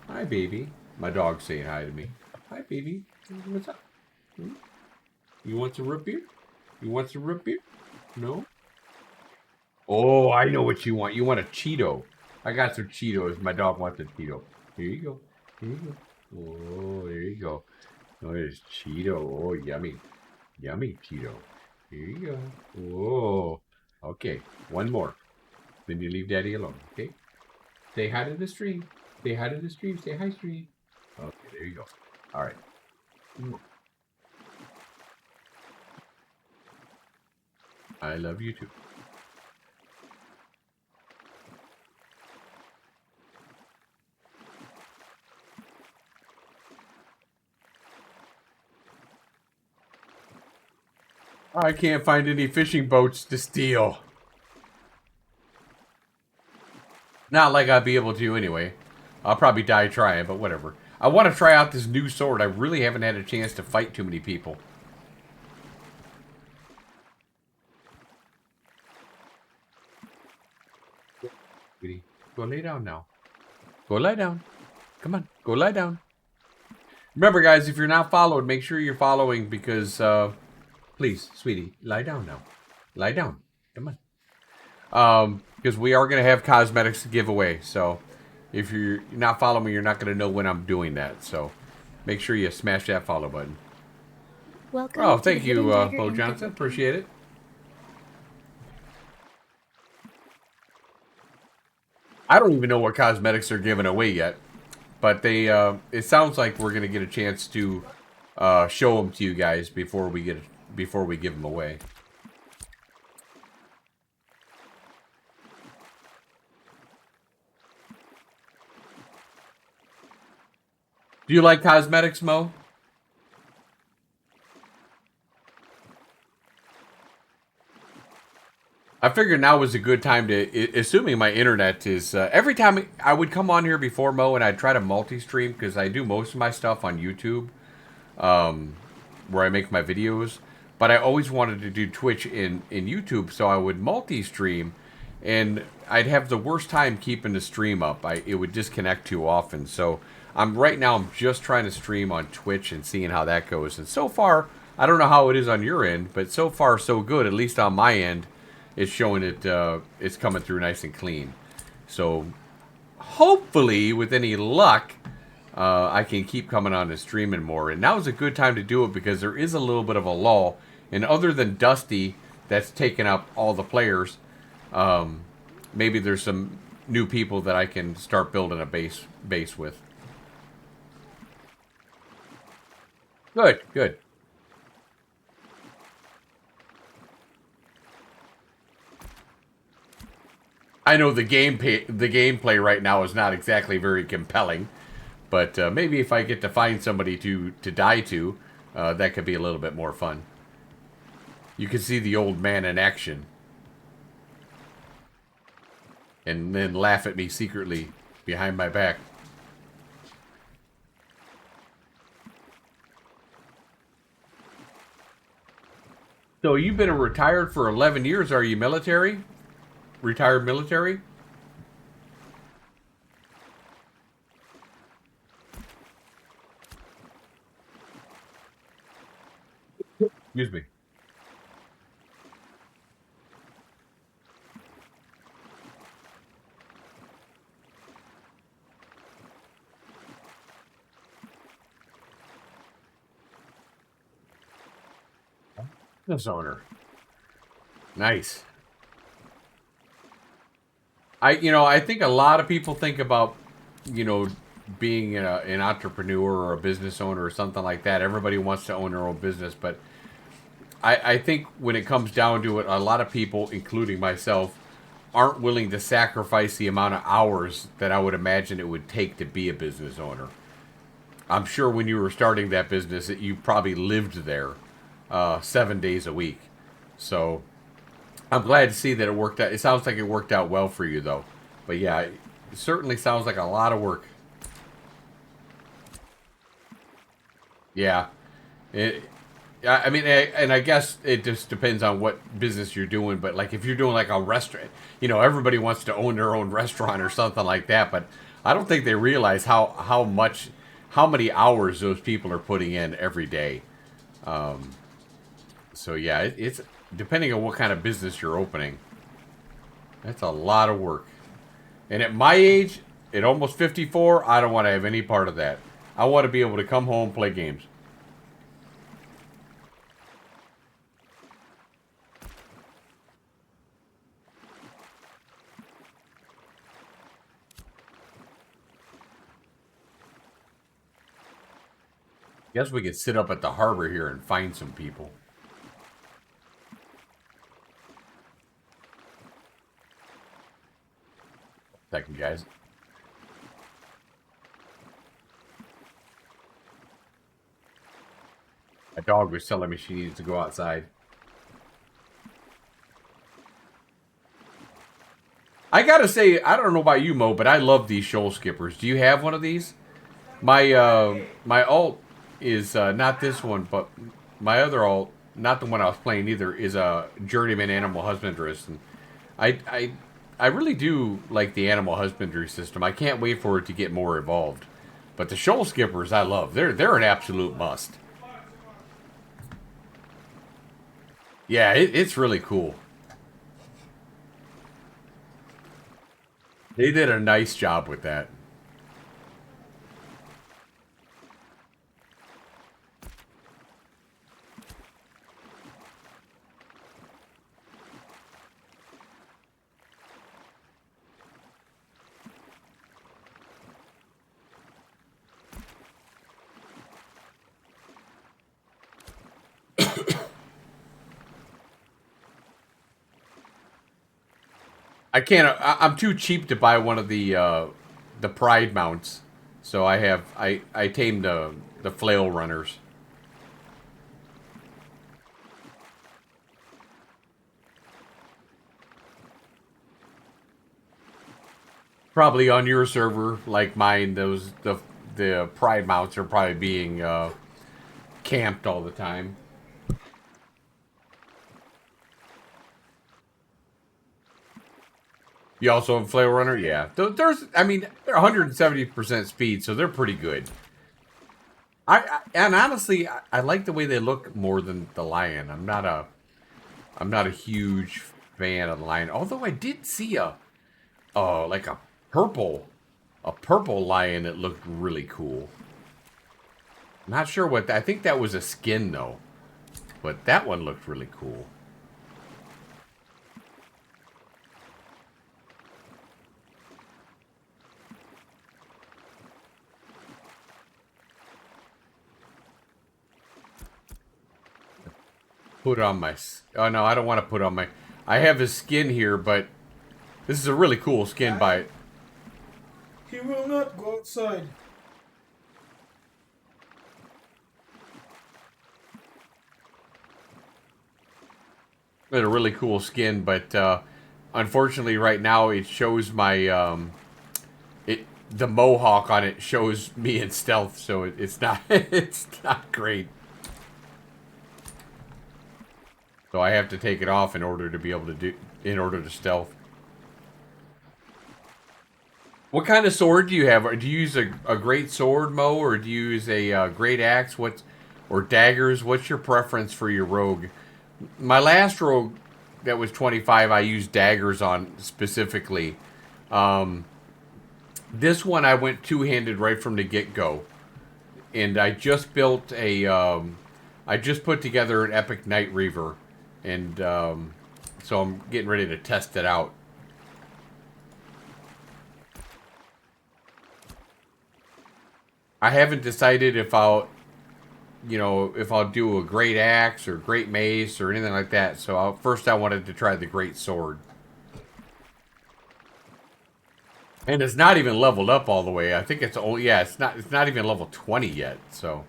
Hi, baby. My dog's saying hi to me. Hi, baby. What's up? You want some root beer? You want some root beer? No? Oh, I know what you want. You want a Cheeto. I got some Cheetos. My dog wants a Cheeto. Here you go. Here you go. Oh, there you go. Oh, there's Cheeto. Oh, yummy. Yummy Cheeto. Here you go. Whoa. Okay, one more. Then you leave Daddy alone, okay? Say hi to the stream. Say hi to the stream. Say hi, stream. Okay, there you go. All right. I love you too. I can't find any fishing boats to steal. Not like I'd be able to anyway. I'll probably die trying, but whatever. I want to try out this new sword. I really haven't had a chance to fight too many people. Sweetie, go lay down now. Go lie down. Come on, go lie down. Remember, guys, if you're not followed, make sure you're following because, please, sweetie, lie down now. Lie down. Come on. Because we are going to have cosmetics to give away. So if you're not following me, you're not going to know when I'm doing that. So make sure you smash that follow button. Welcome. Oh, thank you, Bo Johnson. Appreciate it. I don't even know what cosmetics they're giving away yet, but they. It sounds like we're going to get a chance to show them to you guys before we give them away. Do you like cosmetics, Mo? I figured now was a good time to, assuming my internet is, every time I would come on here before Mo and I'd try to multi-stream because I do most of my stuff on YouTube, where I make my videos, but I always wanted to do Twitch in YouTube, so I would multi-stream, and I'd have the worst time keeping the stream up. It would disconnect too often, so right now I'm just trying to stream on Twitch and seeing how that goes, and so far, I don't know how it is on your end, but so far so good, at least on my end. It's showing it's coming through nice and clean. So hopefully, with any luck, I can keep coming on and streaming more. And now is a good time to do it because there is a little bit of a lull. And other than Dusty, that's taken up all the players, maybe there's some new people that I can start building a base with. Good, good. I know the gameplay right now is not exactly very compelling, but maybe if I get to find somebody to die to, that could be a little bit more fun. You can see the old man in action, and then laugh at me secretly behind my back. So you've been retired for 11 years. Are you military? Retired military? Excuse me. Business owner. Nice. I think a lot of people think about, you know, being an entrepreneur or a business owner or something like that. Everybody wants to own their own business, but I think when it comes down to it, a lot of people, including myself, aren't willing to sacrifice the amount of hours that I would imagine it would take to be a business owner. I'm sure when you were starting that business, that you probably lived there 7 days a week. So I'm glad to see that it worked out. It sounds like it worked out well for you, though. But yeah, it certainly sounds like a lot of work. Yeah. It, I mean, and I guess it just depends on what business you're doing. But like, if you're doing like a restaurant, everybody wants to own their own restaurant or something like that. But I don't think they realize how many hours those people are putting in every day. So yeah, it's depending on what kind of business you're opening. That's a lot of work. And at my age, at almost 54, I don't want to have any part of that. I want to be able to come home, play games. Guess we could sit up at the harbor here and find some people. Second, guys. My dog was telling me she needs to go outside. I gotta say, I don't know about you, Mo, but I love these shoal skippers. Do you have one of these? My alt is not this one, but my other alt, not the one I was playing either, is a journeyman animal husbandrist, and I I I really do like the animal husbandry system. I can't wait for it to get more evolved. But the shoal skippers, I love. They're an absolute must. Yeah, it's really cool. They did a nice job with that. I can't. I'm too cheap to buy one of the Pride mounts, so I tamed the flail runners. Probably on your server, like mine, the Pride mounts are probably being camped all the time. You also have flail runner, yeah. I mean, they're 170% speed, so they're pretty good. And honestly, I like the way they look more than the lion. I'm not a huge fan of the lion. Although I did see like a purple lion that looked really cool. Not sure what I think that was a skin though, but that one looked really cool. Put on my. Oh no, I don't want to put on my. I have his skin here, but this is a really cool skin by. He will not go outside. A really cool skin, but unfortunately, right now it shows my the mohawk on it shows me in stealth, so it's not it's not great. So I have to take it off in order to be able to in order to stealth. What kind of sword do you have? Do you use a great sword, Mo, or do you use a great axe? or daggers? What's your preference for your rogue? My last rogue that was 25, I used daggers on specifically. Um, this one I went two-handed right from the get-go, and I just built a. I just put together an epic Night Reaver, and so I'm getting ready to test it out. I haven't decided if I'll, if I'll do a great axe or great mace or anything like that. So first I wanted to try the great sword. And it's not even leveled up all the way. I think it's only, yeah, it's not even level 20 yet. So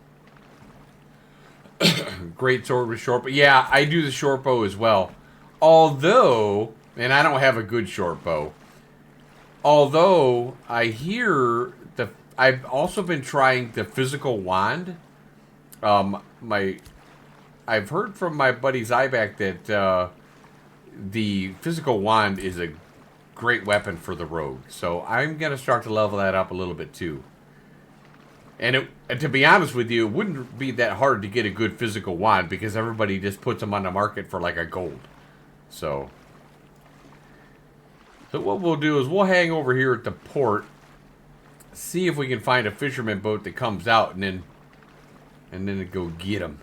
great sword with short bow. Yeah, I do the short bow as well. Although, and I don't have a good short bow. Although I hear I've also been trying the physical wand. My I've heard from my buddy Zyback that the physical wand is a great weapon for the rogue. So I'm gonna start to level that up a little bit too. And to be honest with you, it wouldn't be that hard to get a good physical wand because everybody just puts them on the market for like a gold. So what we'll do is we'll hang over here at the port, see if we can find a fisherman boat that comes out, and then go get them.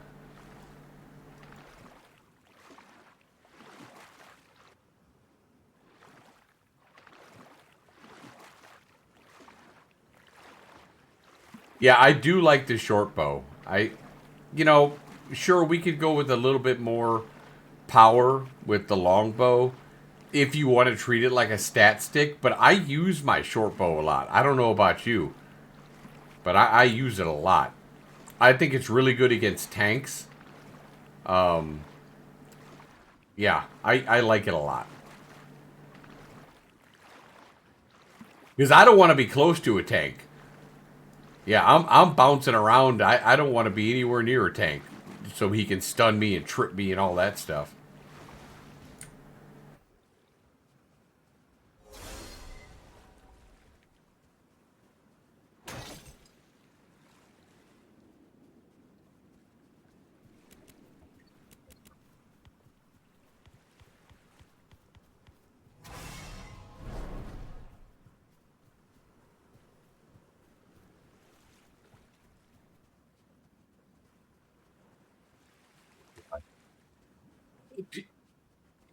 Yeah, I do like the short bow. Sure, we could go with a little bit more power with the long bow if you want to treat it like a stat stick, but I use my short bow a lot. I don't know about you, but I use it a lot. I think it's really good against tanks. Um, yeah, I like it a lot. Because I don't want to be close to a tank. Yeah, I'm bouncing around. I don't want to be anywhere near a tank. So he can stun me and trip me and all that stuff.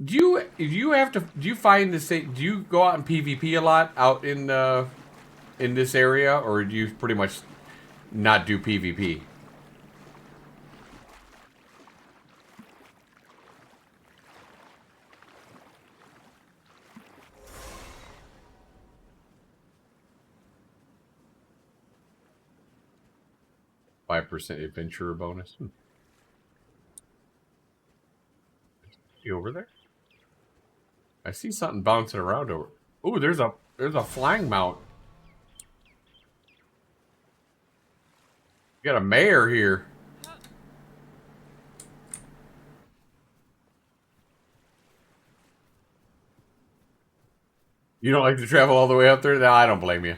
Do you find the same? Do you go out in PvP a lot out in this area, or do you pretty much not do PvP? 5% adventurer bonus. You over there? I see something bouncing around over. Oh, there's a flying mount. You got a mayor here. You don't like to travel all the way up there? No, I don't blame you.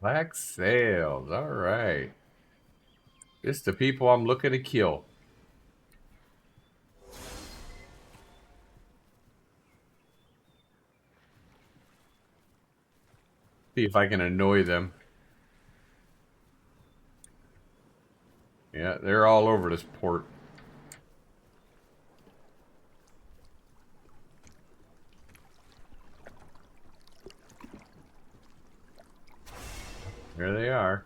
Black sails. All right. It's the people I'm looking to kill. See if I can annoy them. Yeah, they're all over this port. There they are.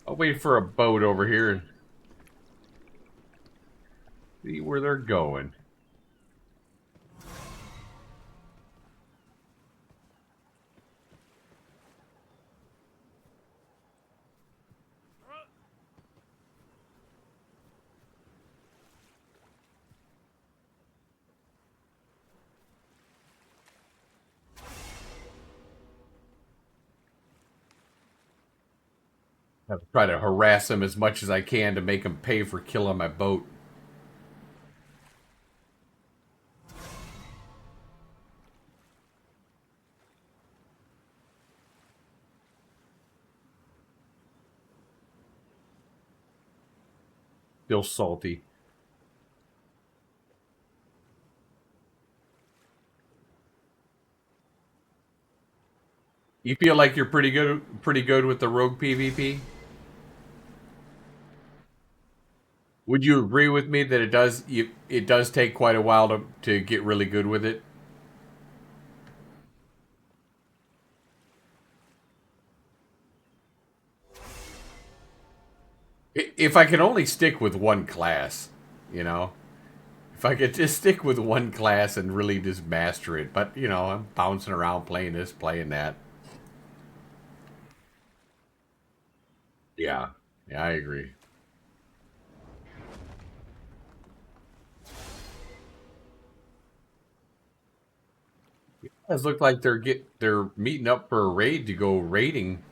I'll wait for a boat over here and see where they're going. I have to try to harass them as much as I can to make them pay for killing my boat. Still salty. You feel like you're pretty good with the rogue PvP? Would you agree with me that it does take quite a while to get really good with it? If I could only stick with one class, you know, if I could just stick with one class and really just master it. But you know, I'm bouncing around playing this, playing that. Yeah, yeah, I agree. It does look like they're meeting up for a raid to go raiding.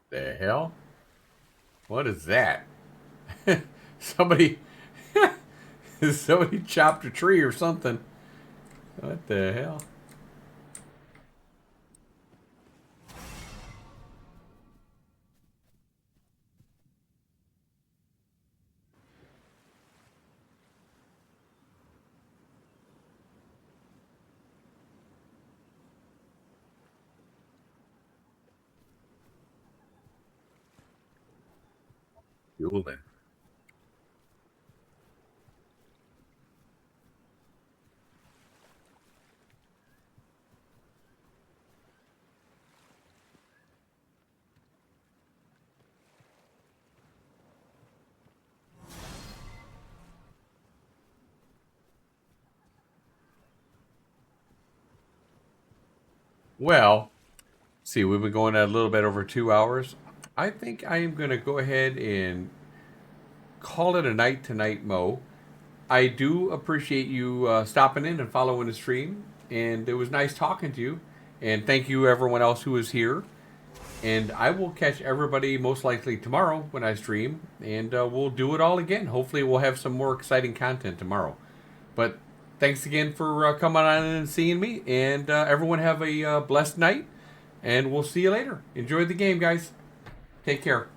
The hell? What is that? somebody, somebody chopped a tree or something. What the hell? Fueling. Well, see, we've been going at a little bit over 2 hours. I think I am going to go ahead and call it a night tonight, Mo. I do appreciate you stopping in and following the stream, and it was nice talking to you. And thank you, everyone else who is here. And I will catch everybody most likely tomorrow when I stream, and we'll do it all again. Hopefully, we'll have some more exciting content tomorrow. But thanks again for coming on and seeing me, and everyone have a blessed night, and we'll see you later. Enjoy the game, guys. Take care.